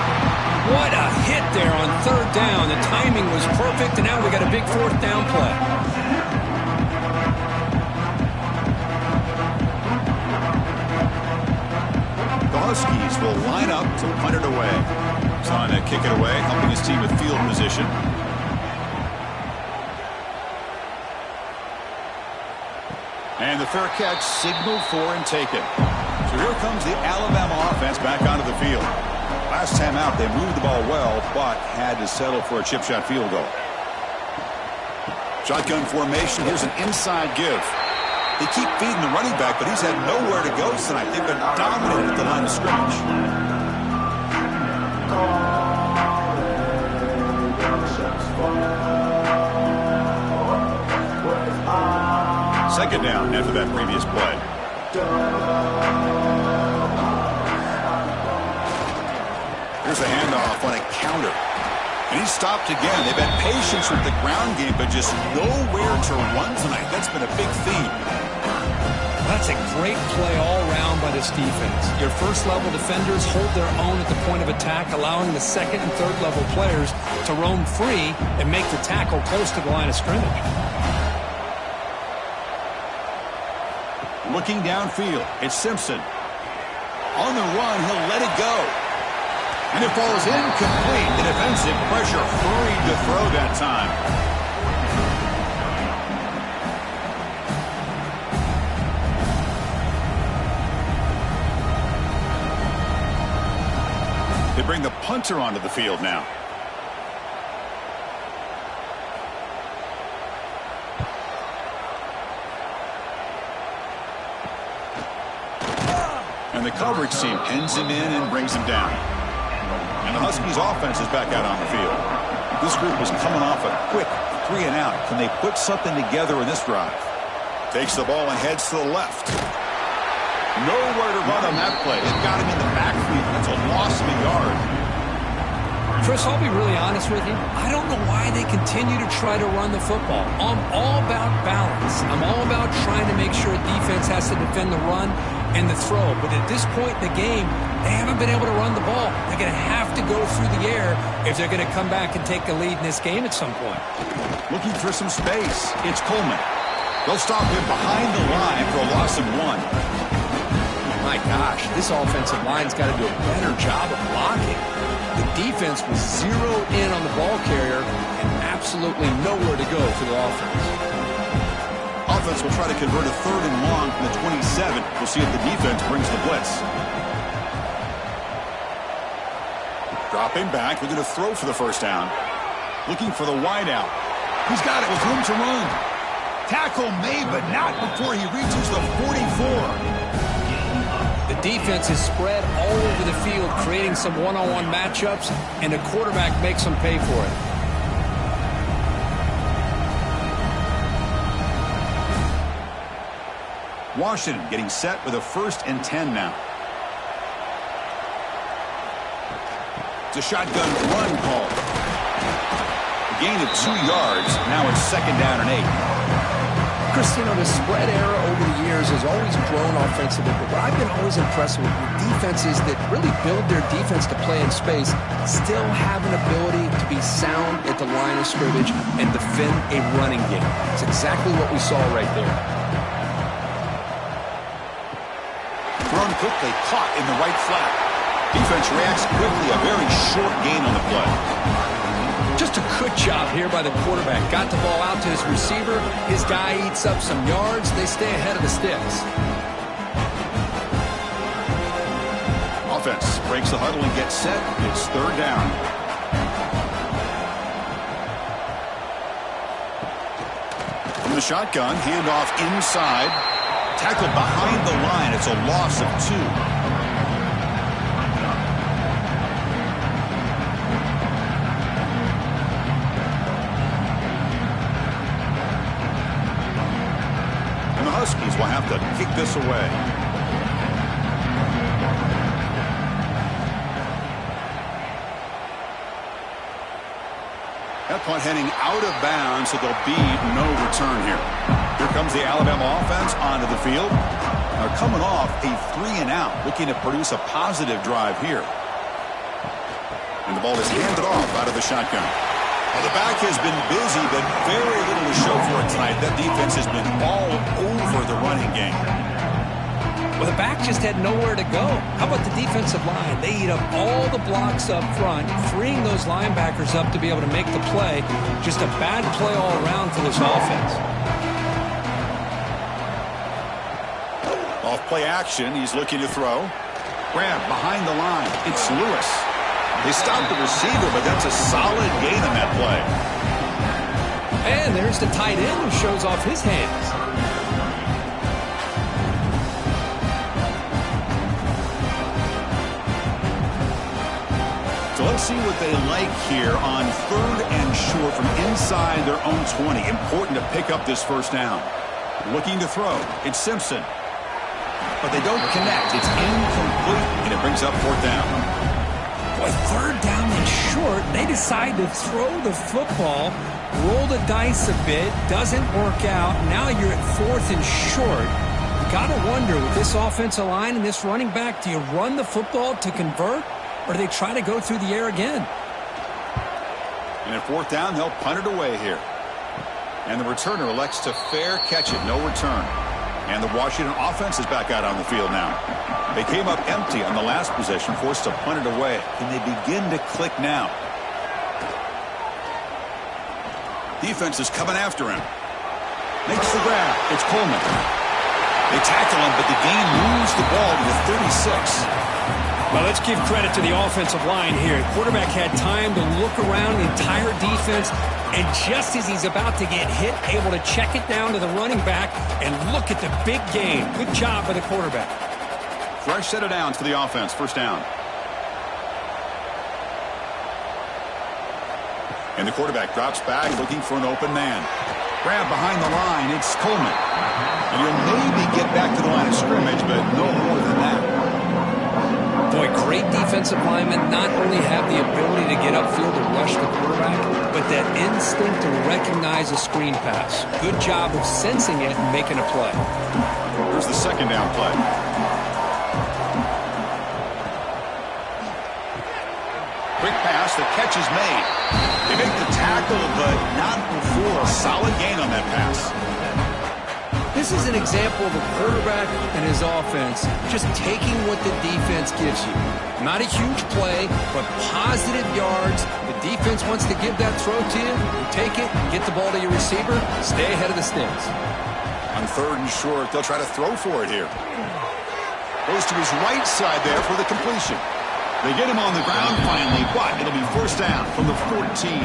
What a hit there on third down. The timing was perfect, and now we got a big fourth down play. The Huskies will line up to punt it away. Trying to kick it away, helping his team with field position. And the fair catch signaled for and taken. So here comes the Alabama offense back onto the field. Last time out, they moved the ball well, but had to settle for a chip shot field goal. Shotgun formation. Here's an inside give. They keep feeding the running back, but he's had nowhere to go tonight. They've been dominant at the line of scrimmage. Second down after that previous play. Here's a handoff on a counter. And he stopped again. They've had patience with the ground game, but just nowhere to run tonight. That's been a big theme. That's a great play all around by this defense. Your first-level defenders hold their own at the point of attack, allowing the second and third-level players to roam free and make the tackle close to the line of scrimmage. Looking downfield, it's Simpson. On the run, he'll let it go. And it falls incomplete. The defensive pressure hurried to throw that time. They bring the punter onto the field now. And the coverage team pins him in and brings him down. And the Huskies offense is back out on the field. This group is coming off a quick 3-and-out. Can they put something together in this drive? Takes the ball and heads to the left. Nowhere to run on that play. They've got him in the backfield. That's a loss of a yard. Chris, I'll be really honest with you. I don't know why they continue to try to run the football. I'm all about balance. I'm all about trying to make sure a defense has to defend the run and the throw. But at this point in the game, they haven't been able to run the ball. They're going to have to go through the air if they're going to come back and take a lead in this game at some point. Looking for some space. It's Coleman. They'll stop him behind the line for a loss of 1. My gosh, this offensive line's got to do a better job of blocking. The defense was zeroed in on the ball carrier and absolutely nowhere to go for the offense. Offense will try to convert a 3rd and long from the 27. We'll see if the defense brings the blitz. Dropping back, we're going to throw for the first down. Looking for the wideout. He's got it with room to run. Tackle made, but not before he reaches the 44. The defense is spread all over the field, creating some one-on-one matchups, and the quarterback makes them pay for it. Washington getting set with a 1st and 10 now. It's a shotgun run call. A gain of 2 yards. Now it's 2nd down and 8. Christino, the spread era over the years has always grown offensively, but what I've been always impressed with defenses that really build their defense to play in space still have an ability to be sound at the line of scrimmage and defend a running game. It's exactly what we saw right there. Thrown quickly, caught in the right flat. Defense reacts quickly, a very short gain on the play. Just a good job here by the quarterback. Got the ball out to his receiver. His guy eats up some yards. They stay ahead of the sticks. Offense breaks the huddle and gets set. It's 3rd down. From the shotgun, handoff inside. Tackled behind the line. It's a loss of 2. Huskies will have to kick this away. That punt heading out of bounds, so there'll be no return here. Here comes the Alabama offense onto the field. They're coming off a 3-and-out, looking to produce a positive drive here. And the ball is handed off out of the shotgun. Well, the back has been busy, but very little to show for it tonight. That defense has been all over the running game. Well, the back just had nowhere to go. How about the defensive line? They eat up all the blocks up front, freeing those linebackers up to be able to make the play. Just a bad play all around for this offense. Off play action, he's looking to throw. Grab behind the line. It's Lewis. They stopped the receiver, but that's a solid gain on that play. And there's the tight end who shows off his hands. So let's see what they like here on 3rd and short from inside their own 20. Important to pick up this first down. Looking to throw. It's Simpson. But they don't connect. It's incomplete, and it brings up 4th down. Boy, 3rd down and short. They decide to throw the football, roll the dice a bit, doesn't work out. Now you're at 4th and short. Got to wonder, with this offensive line and this running back, do you run the football to convert, or do they try to go through the air again? And at fourth down, they'll punt it away here. And the returner elects to fair catch it. No return. And the Washington offense is back out on the field now. They came up empty on the last possession, forced to punt it away. Can they begin to click now? Defense is coming after him. Makes the grab. It's Coleman. They tackle him, but the gain moves the ball to the 36. Well, let's give credit to the offensive line here. The quarterback had time to look around the entire defense, and just as he's about to get hit, able to check it down to the running back, and look at the big gain. Good job by the quarterback. Fresh set of downs for the offense. First down. And the quarterback drops back looking for an open man. Grab behind the line. It's Coleman. And he'll maybe get back to the line of scrimmage, but no more than that. Boy, great defensive linemen not only have the ability to get upfield and rush the quarterback, but that instinct to recognize a screen pass. Good job of sensing it and making a play. Here's the second down play. Quick pass, the catch is made. They make the tackle, but not before a solid gain on that pass. This is an example of a quarterback and his offense just taking what the defense gives you. Not a huge play, but positive yards. The defense wants to give that throw to you. You take it, get the ball to your receiver, stay ahead of the sticks. On third and short, they'll try to throw for it here. Goes to his right side there for the completion. They get him on the ground finally, but it'll be first down from the 14.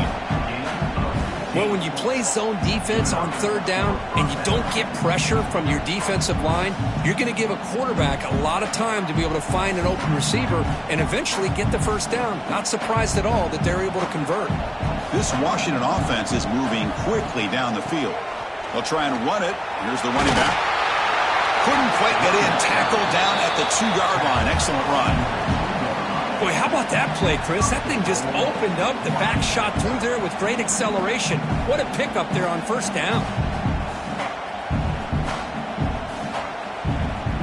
Well, when you play zone defense on third down and you don't get pressure from your defensive line, you're going to give a quarterback a lot of time to be able to find an open receiver and eventually get the first down. Not surprised at all that they're able to convert. This Washington offense is moving quickly down the field. They'll try and run it. Here's the running back. Couldn't quite get in. Tackled down at the 2-yard line. Excellent run. Boy, how about that play, Chris? That thing just opened up. The back shot through there with great acceleration. What a pickup there on first down.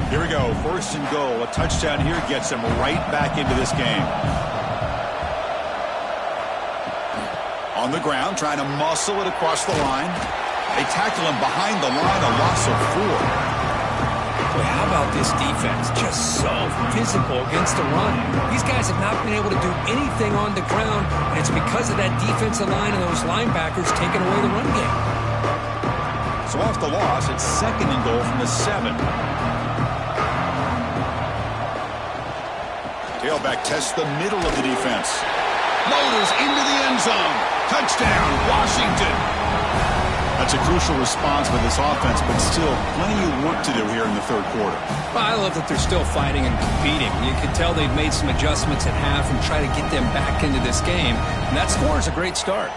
Here we go. First and goal. A touchdown here gets them right back into this game. On the ground, trying to muscle it across the line. They tackle him behind the line. A loss of 4. Boy, how about this defense? Just so physical against the run. These guys have not been able to do anything on the ground, and it's because of that defensive line and those linebackers taking away the run game. So off the loss, it's second and goal from the 7. Tailback tests the middle of the defense. Motors into the end zone. Touchdown, Washington. That's a crucial response for this offense, but still plenty of work to do here in the third quarter. Well, I love that they're still fighting and competing. You can tell they've made some adjustments at half and try to get them back into this game. And that score is a great start.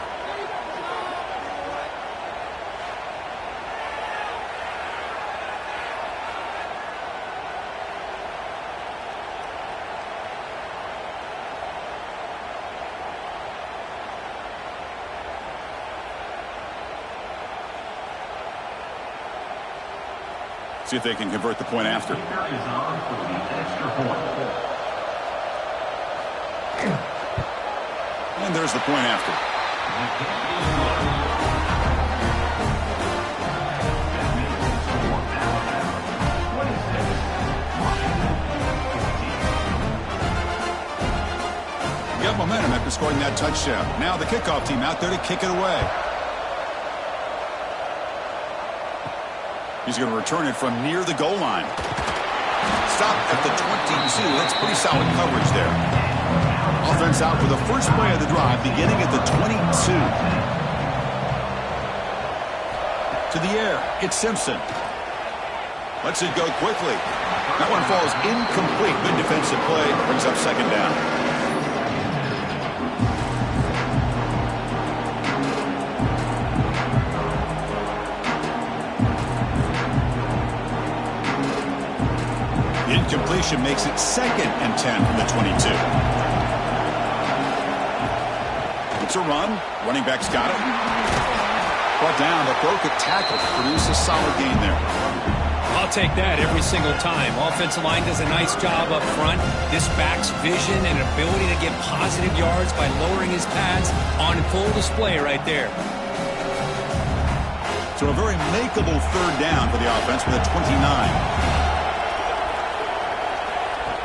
See if they can convert the point after. And there's the point after. Got momentum after scoring that touchdown. Now the kickoff team out there to kick it away. He's going to return it from near the goal line. Stop at the 22. That's pretty solid coverage there. Offense out for the first play of the drive, beginning at the 22. To the air, it's Simpson. Lets it go quickly. That one falls incomplete. Good defensive play. Brings up second down. Incompletion makes it second and 10 from the 22. It's a run. Running back's got it. Brought down, but broke a tackle to produce a solid gain there. I'll take that every single time. Offensive line does a nice job up front. This back's vision and ability to get positive yards by lowering his pads on full display right there. So a very makeable third down for the offense with a 29.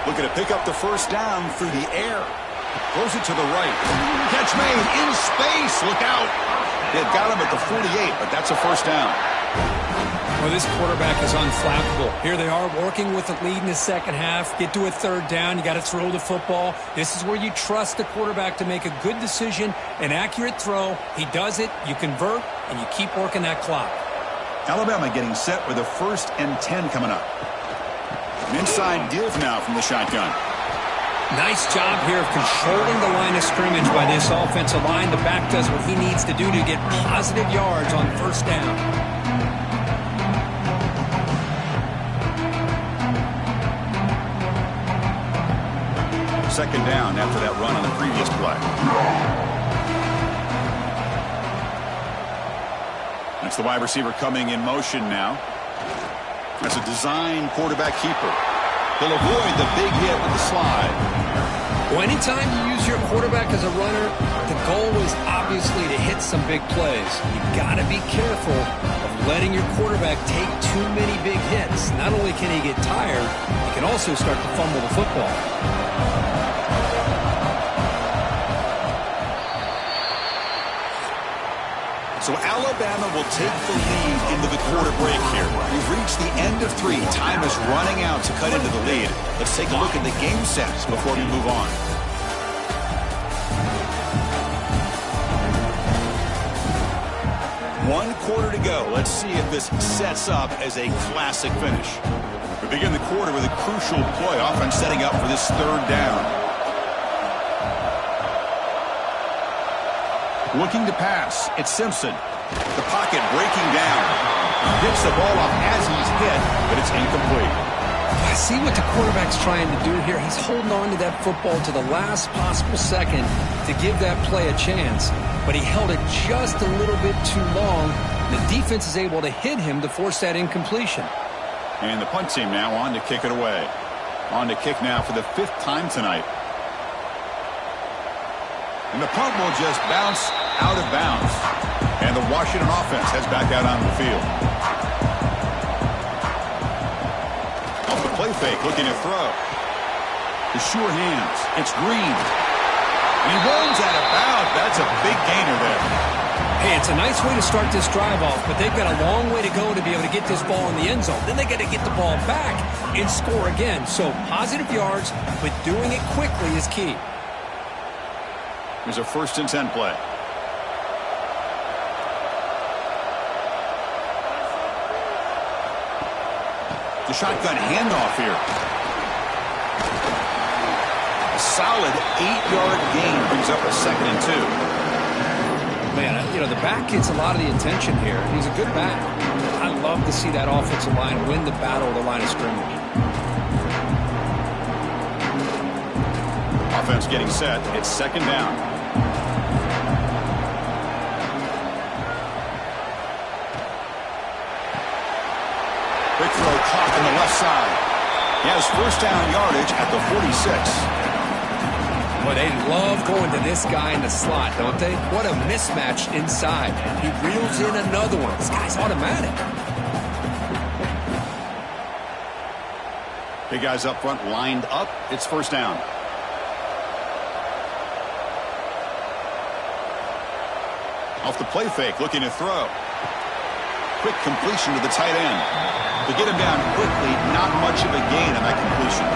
Looking to pick up the first down through the air. Throws it to the right. Catch made in space. Look out. They got him at the 48, but that's a first down. Well, this quarterback is unflappable. Here they are working with a lead in the second half. Get to a third down. You got to throw the football. This is where you trust the quarterback to make a good decision, an accurate throw. He does it. You convert, and you keep working that clock. Alabama getting set with a 1st and 10 coming up. An inside give now from the shotgun. Nice job here of controlling the line of scrimmage by this offensive line. The back does what he needs to do to get positive yards on first down. Second down after that run on the previous play. That's the wide receiver coming in motion now. That's a design quarterback keeper. He'll avoid the big hit with the slide. Well, anytime you use your quarterback as a runner, the goal is obviously to hit some big plays. You've got to be careful of letting your quarterback take too many big hits. Not only can he get tired, he can also start to fumble the football. So Alabama will take the lead into the quarter break here. We've reached the end of 3. Time is running out to cut into the lead. Let's take a look at the game sets before we move on. One quarter to go. Let's see if this sets up as a classic finish. We begin the quarter with a crucial play. Offense setting up for this third down. Looking to pass. It's Simpson. The pocket breaking down. Gets the ball off as he's hit, but it's incomplete. I see what the quarterback's trying to do here. He's holding on to that football to the last possible second to give that play a chance. But he held it just a little bit too long. The defense is able to hit him to force that incompletion. And the punt team now on to kick it away. On to kick now for the 5th time tonight. And the punt will just bounce out of bounds. And the Washington offense heads back out onto the field. Off the play fake, looking to throw. The sure hands. It's Green. And he runs out of bounds. That's a big gainer there. Hey, it's a nice way to start this drive off, but they've got a long way to go to be able to get this ball in the end zone. Then they got to get the ball back and score again. So positive yards, but doing it quickly is key. Here's a 1st and 10 play. The shotgun handoff here. A solid 8-yard gain brings up a 2nd and 2. Man, you know, the back gets a lot of the attention here. He's a good back. I love to see that offensive line win the battle of the line of scrimmage. Offense getting set. It's 2nd down. Quick throw caught on the left side. He has 1st down yardage at the 46. Boy, they love going to this guy in the slot, don't they? What a mismatch inside. He reels in another one. This guy's automatic. Big guys up front lined up. It's 1st down. Off the play fake, looking to throw. Quick completion to the tight end. To get him down quickly, not much of a gain on that completion.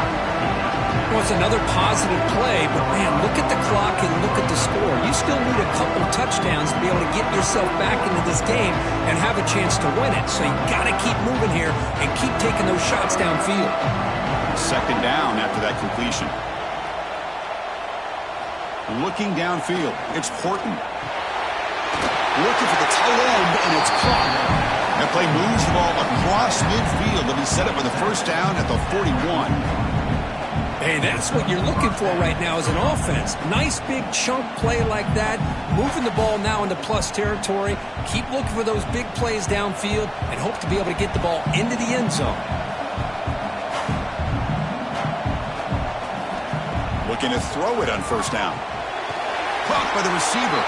Well, it's another positive play, but man, look at the clock and look at the score. You still need a couple touchdowns to be able to get yourself back into this game and have a chance to win it. So you got to keep moving here and keep taking those shots downfield. 2nd down after that completion. Looking downfield, it's Horton. Looking for the tight end, and it's caught. That play moves the ball across midfield, and he set it with a 1st down at the 41. Hey, that's what you're looking for right now as an offense. Nice big chunk play like that, moving the ball now into plus territory. Keep looking for those big plays downfield and hope to be able to get the ball into the end zone. Looking to throw it on first down. Caught by the receiver.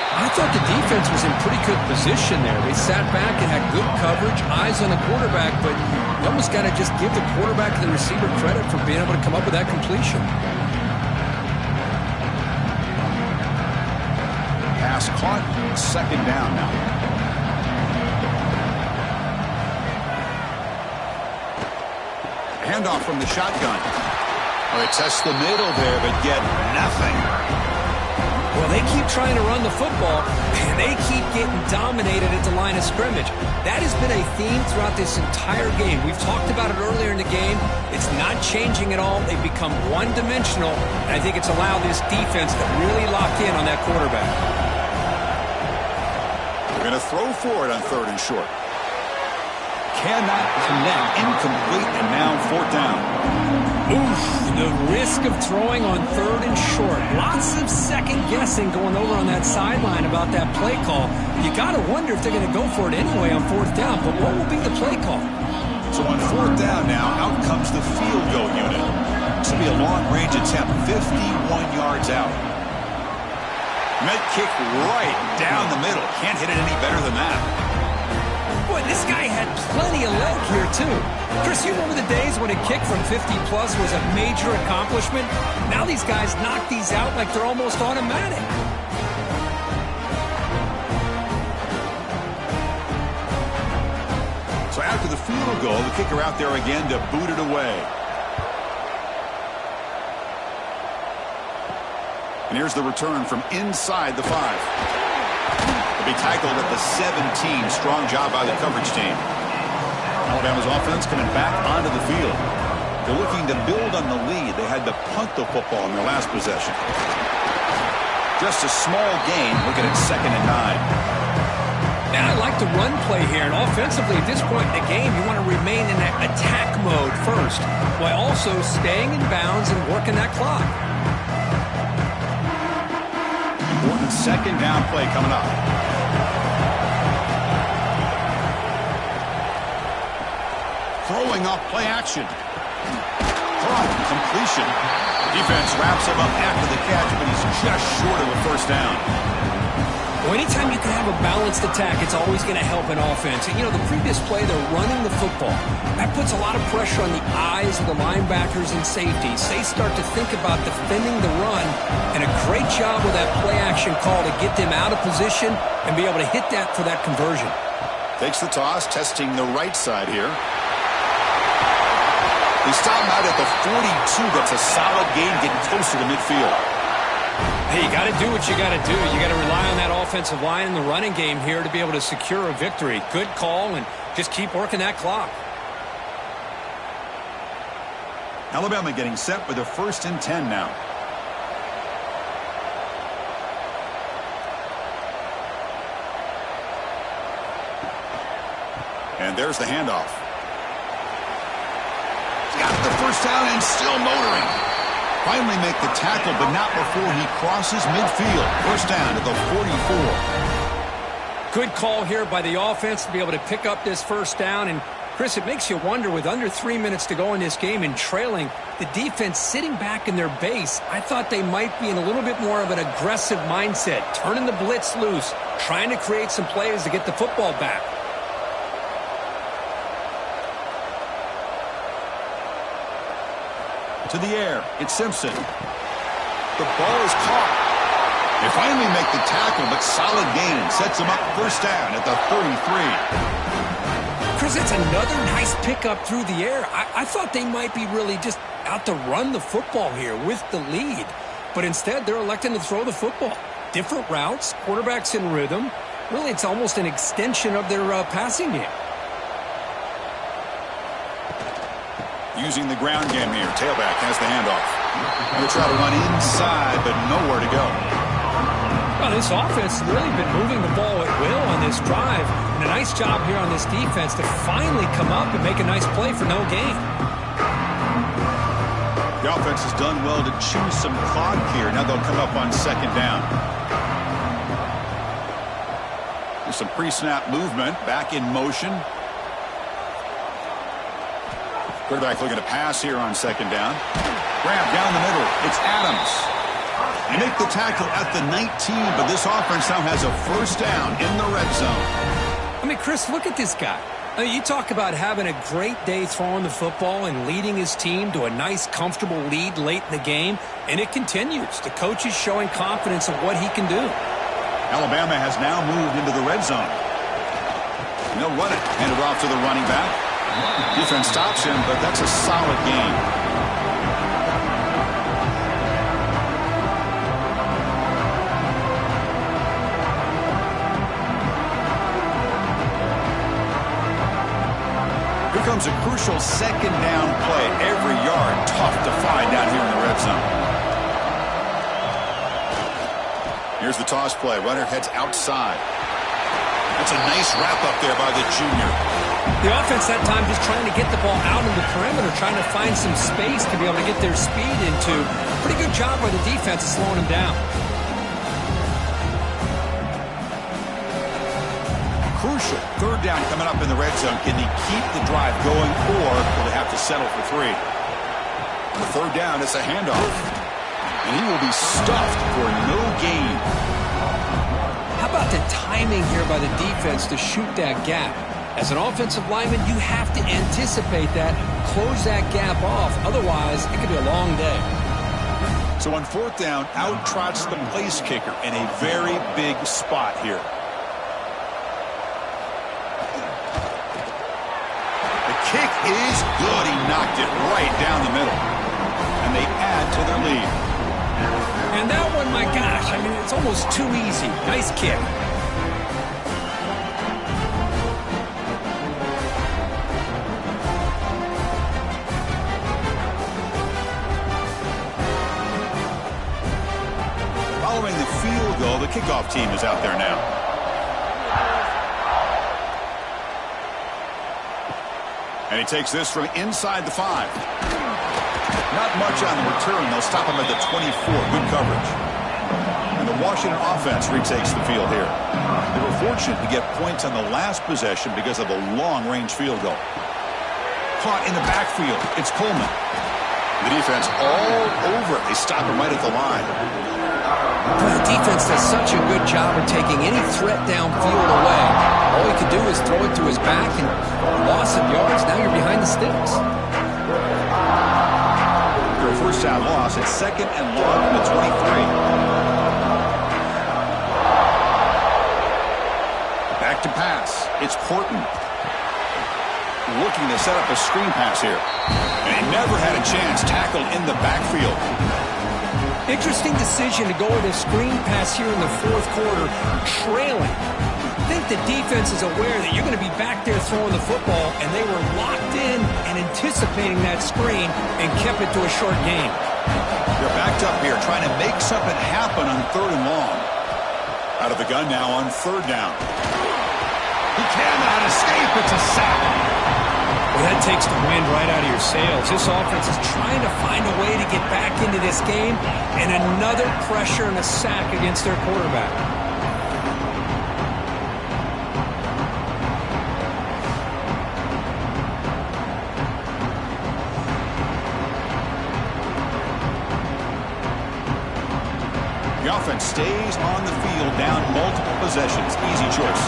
I thought the defense was in pretty good position there. They sat back and had good coverage, eyes on the quarterback, but you almost got to just give the quarterback and the receiver credit for being able to come up with that completion. Pass caught, second down now. Handoff from the shotgun. Well, they test the middle there, but get nothing. Well, they keep trying to run the football, and they keep getting dominated at the line of scrimmage. That has been a theme throughout this entire game. We've talked about it earlier in the game. It's not changing at all. They've become one-dimensional, and I think it's allowed this defense to really lock in on that quarterback. They're going to throw for it on third and short. Cannot connect. Incomplete, and now fourth down. Oof, the risk of throwing on third and short. Lots of second guessing going over on that sideline about that play call. You got to wonder if they're going to go for it anyway on fourth down, but what will be the play call? So on fourth down now, out comes the field goal unit. This will be a long-range attempt, 51 yards out. Med kick right down the middle. Can't hit it any better than that. Boy, this guy had plenty of leg here, too. Chris, you remember the days when a kick from 50-plus was a major accomplishment? Now these guys knock these out like they're almost automatic. So after the field goal, the kicker out there again to boot it away. And here's the return from inside the 5. He'll be tackled at the 17. Strong job by the coverage team. Alabama's offense coming back onto the field. They're looking to build on the lead. They had to punt the football in their last possession. Just a small gain. Looking at 2nd and 9. Now, I like the run play here, and offensively at this point in the game, you want to remain in that attack mode first, while also staying in bounds and working that clock. Important second down play coming up. Throwing off play action. Caught, completion. Defense wraps him up after the catch, but he's just short of a first down. Well, anytime you can have a balanced attack, it's always going to help an offense. And, you know, the previous play, they're running the football. That puts a lot of pressure on the eyes of the linebackers and safeties. They start to think about defending the run, and a great job with that play-action call to get them out of position and be able to hit that for that conversion. Takes the toss, testing the right side here. They stop him out at the 42. That's a solid gain, getting closer to midfield. Hey, you got to do what you got to do. You got to rely on that offensive line in the running game here to be able to secure a victory. Good call, and just keep working that clock. Alabama getting set with a 1st and 10 now. And there's the handoff. Got the first down and still motoring. Finally make the tackle, but not before he crosses midfield. First down at the 44. Good call here by the offense to be able to pick up this first down. And, Chris, it makes you wonder, with under 3 minutes to go in this game and trailing, the defense sitting back in their base, I thought they might be in a little bit more of an aggressive mindset, turning the blitz loose, trying to create some plays to get the football back. To the air, it's Simpson. The ball is caught. They finally make the tackle, but solid gain sets them up first down at the 33. Chris, it's another nice pickup through the air. I thought they might be really just out to run the football here with the lead, but instead they're electing to throw the football. Different routes, quarterbacks in rhythm. Really, it's almost an extension of their passing game. Using the ground game here. Tailback has the handoff. Going to try to run inside, but nowhere to go. Well, this offense has really been moving the ball at will on this drive. And a nice job here on this defense to finally come up and make a nice play for no gain. The offense has done well to choose some clock here. Now they'll come up on second down. There's some pre-snap movement. Back in motion. Quarterback looking to pass here on second down. Grab down the middle. It's Adams. They make the tackle at the 19, but this offense now has a first down in the red zone. I mean, Chris, look at this guy. I mean, you talk about having a great day throwing the football and leading his team to a nice, comfortable lead late in the game, and it continues. The coach is showing confidence of what he can do. Alabama has now moved into the red zone. And they'll run it. Hand it off to the running back. Defense stops him, but that's a solid gain. Here comes a crucial second down play. Every yard tough to find down here in the red zone. Here's the toss play. Runner heads outside. That's a nice wrap up there by the junior. The offense that time just trying to get the ball out of the perimeter, trying to find some space to be able to get their speed into. Pretty good job by the defense of slowing them down. Crucial third down coming up in the red zone. Can he keep the drive going, or will they have to settle for 3? On the third down, it's a handoff. And he will be stuffed for no gain. How about the timing here by the defense to shoot that gap? As an offensive lineman, you have to anticipate that, close that gap off. Otherwise, it could be a long day. So on fourth down, out trots the place kicker in a very big spot here. The kick is good. He knocked it right down the middle. And they add to their lead. And that one, my gosh, I mean, it's almost too easy. Nice kick. Following the field goal, the kickoff team is out there now. And he takes this from inside the 5. Not much on the return. They'll stop him at the 24. Good coverage. And the Washington offense retakes the field here. They were fortunate to get points on the last possession because of the long-range field goal. Caught in the backfield. It's Coleman. The defense all over it. They stop him right at the line. The defense does such a good job of taking any threat downfield away. All he could do is throw it to his back, and loss of yards. Now you're behind the sticks. For a first down loss, it's second and long from the 23. Back to pass. It's Porton. Looking to set up a screen pass here. And he never had a chance, tackled in the backfield. Interesting decision to go with a screen pass here in the fourth quarter, trailing. I think the defense is aware that you're going to be back there throwing the football, and they were locked in and anticipating that screen and kept it to a short gain. They're backed up here trying to make something happen on third and long. Out of the gun now on third down. He cannot escape. It's a sack. Well, that takes the wind right out of your sails. This offense is trying to find a way to get back into this game, and another pressure and a sack against their quarterback. The offense stays on the field, down multiple possessions. Easy choice.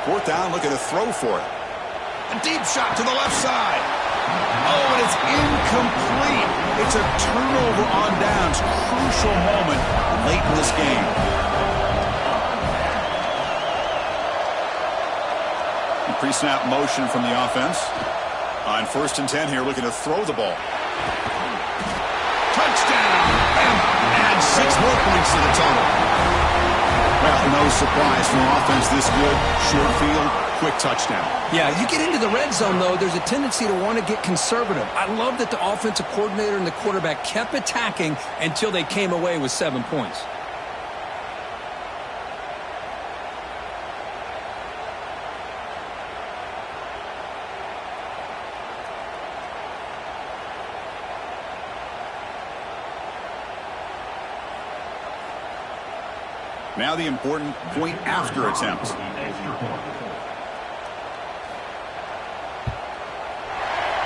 Fourth down, looking to throw for it. A deep shot to the left side. Oh, and it's incomplete. It's a turnover on downs. Crucial moment late in this game. Pre-snap motion from the offense. On first and 10 here, looking to throw the ball. Touchdown! And add 6 more points to the total. Well, no surprise from an offense this good. Short field, quick touchdown. Yeah, you get into the red zone, though, there's a tendency to want to get conservative. I love that the offensive coordinator and the quarterback kept attacking until they came away with 7 points. Now the important point after attempt.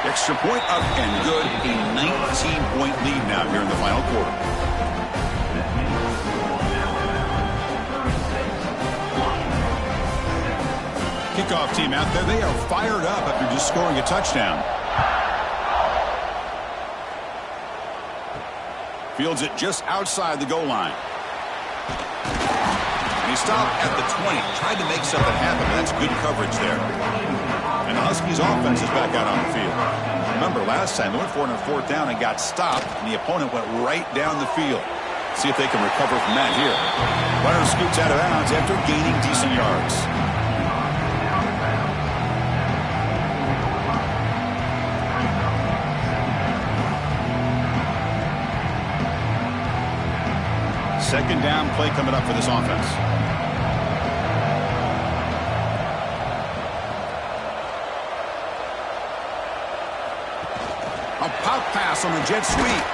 Extra point up and good. A 19-point lead now here in the final quarter. Kickoff team out there. They are fired up after just scoring a touchdown. Fields it just outside the goal line. And he stopped at the 20. Tried to make something happen, but that's good coverage there. And the Huskies offense is back out on the field. Remember, last time they went for it on fourth down and got stopped, and the opponent went right down the field. See if they can recover from that here. Runner scoots out of bounds after gaining decent yards. Second down play coming up for this offense. A pop pass on the jet sweep.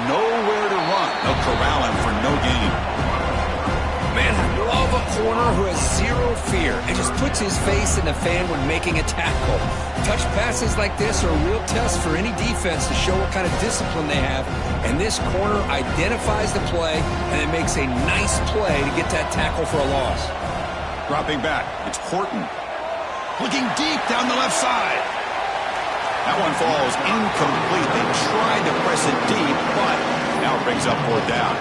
Nowhere to run. They'll corral him for no gain. Man, I love a corner who has zero fear and just puts his face in the fan when making a tackle. Touch passes like this are a real test for any defense to show what kind of discipline they have. And this corner identifies the play, and it makes a nice play to get that tackle for a loss. Dropping back, it's Horton. Looking deep down the left side. That one falls incomplete. They tried to press it deep, but now it brings up fourth down.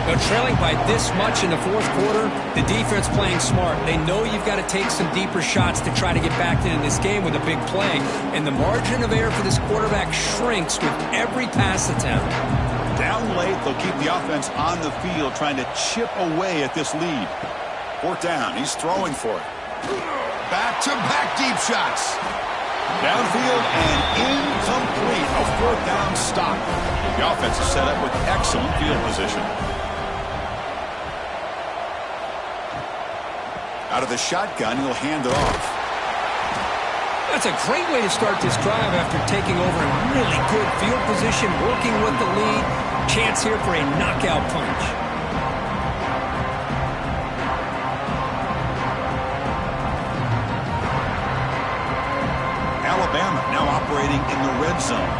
Now, trailing by this much in the fourth quarter, the defense playing smart. They know you've got to take some deeper shots to try to get back into this game with a big play. And the margin of error for this quarterback shrinks with every pass attempt. Down late, they'll keep the offense on the field trying to chip away at this lead. Fourth down, he's throwing for it. Back-to-back deep shots. Downfield and incomplete. A fourth down stop. The offense is set up with excellent field position. Out of the shotgun, he'll hand it off. That's a great way to start this drive after taking over in really good field position, working with the lead. Chance here for a knockout punch. Alabama now operating in the red zone.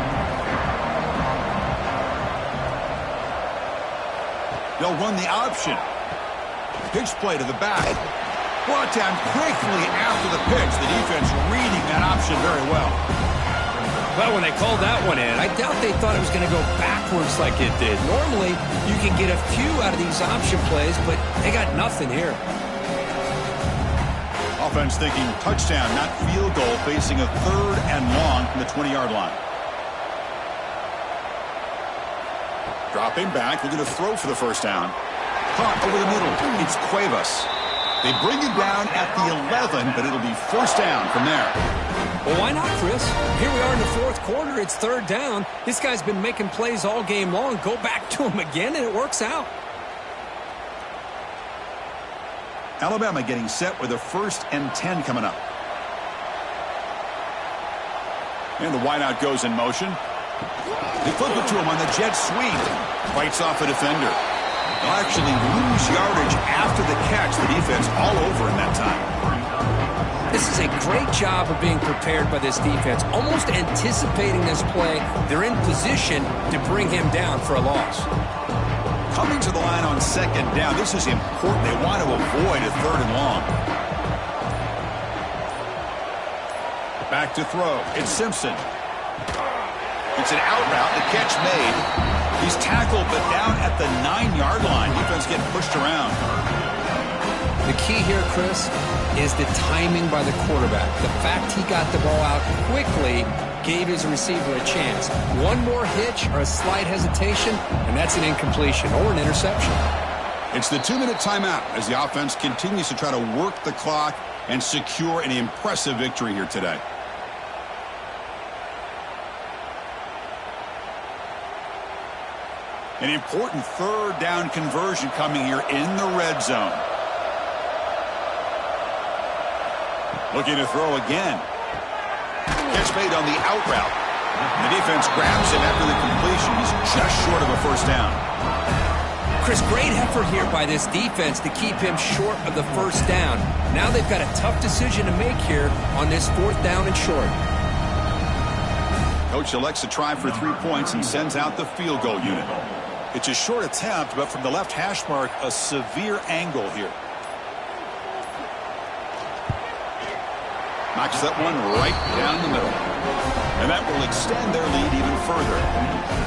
They'll run the option. Pitch play to the back. Brought down quickly after the pitch. The defense reading that option very well. Well, when they called that one in, I doubt they thought it was going to go backwards like it did. Normally, you can get a few out of these option plays, but they got nothing here. Offense thinking touchdown, not field goal, facing a third and long from the 20-yard line. Dropping back, looking to throw for the first down. Caught over the middle. It's Cuevas. They bring it down at the 11, but it'll be first down from there. Well, why not, Chris? Here we are in the fourth quarter. It's third down. This guy's been making plays all game long. Go back to him again, and it works out. Alabama getting set with a 1st and 10 coming up. And the wideout goes in motion. They flip it to him on the jet sweep. Fights off a defender. They'll actually lose yardage after the catch. The defense all over in that time. This is a great job of being prepared by this defense. Almost anticipating this play. They're in position to bring him down for a loss. Coming to the line on second down. This is important. They want to avoid a third and long. Back to throw. It's Simpson. It's an out route. The catch made. He's tackled, but down at the 9-yard line. Defense getting pushed around. The key here, Chris, is the timing by the quarterback. The fact he got the ball out quickly gave his receiver a chance. One more hitch or a slight hesitation, and that's an incompletion or an interception. It's the 2-minute timeout as the offense continues to try to work the clock and secure an impressive victory here today. An important third down conversion coming here in the red zone. Looking to throw again. Catch made on the out route. The defense grabs him after the completion. He's just short of a first down. Chris, great effort here by this defense to keep him short of the first down. Now they've got a tough decision to make here on this 4th down and short. Coach elects to try for 3 points and sends out the field goal unit. It's a short attempt, but from the left hash mark, a severe angle here. Knocks that one right down the middle. And that will extend their lead even further.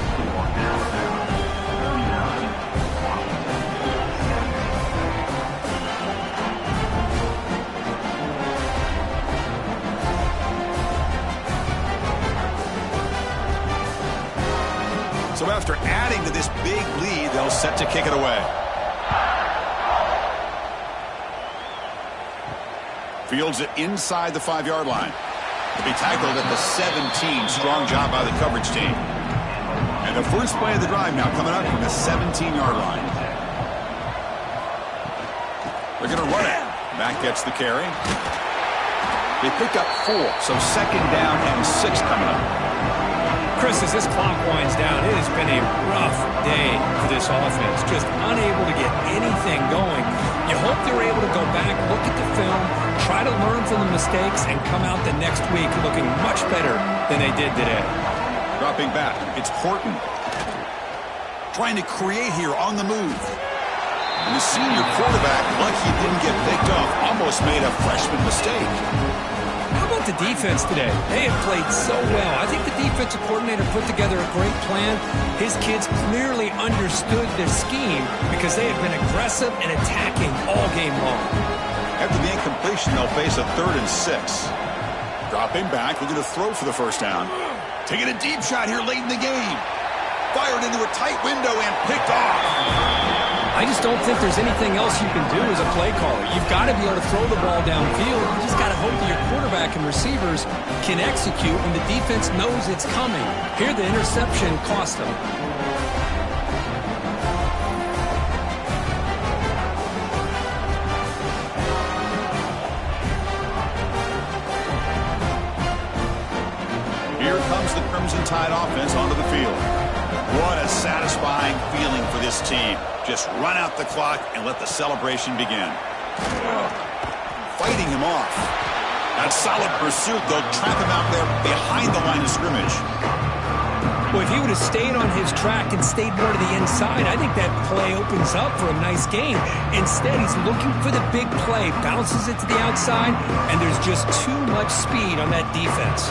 So after adding to this big lead, they'll set to kick it away. Fields it inside the 5-yard line. To be tackled at the 17. Strong job by the coverage team. And the first play of the drive now coming up from the 17-yard line. They're going to run it. Mack gets the carry. They pick up 4, so 2nd down and 6 coming up. Chris, as this clock winds down, it has been a rough day for this offense. Just unable to get anything going. You hope they're able to go back, look at the film, try to learn from the mistakes, and come out the next week looking much better than they did today. Dropping back, it's Horton. Trying to create here on the move. And the senior quarterback, lucky he didn't get picked off, almost made a freshman mistake. How about the defense today? They have played so well. I think the defensive coordinator put together a great plan. His kids clearly understood their scheme because they have been aggressive and attacking all game long. After the incompletion, they'll face a 3rd and 6. Dropping back, looking to throw for the first down. Taking a deep shot here late in the game. Fired into a tight window and picked off. I just don't think there's anything else you can do as a play caller. You've got to be able to throw the ball downfield. You just got to hope that your quarterback and receivers can execute when the defense knows it's coming. Here, the interception cost them. Here comes the Crimson Tide offense onto the field. What a satisfying feeling for this team. Just run out the clock and let the celebration begin. Fighting him off. That solid pursuit, they'll trap him out there behind the line of scrimmage. Well, if he would have stayed on his track and stayed more to the inside, I think that play opens up for a nice game. Instead, he's looking for the big play, bounces it to the outside, and there's just too much speed on that defense.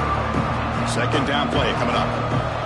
2nd down play coming up.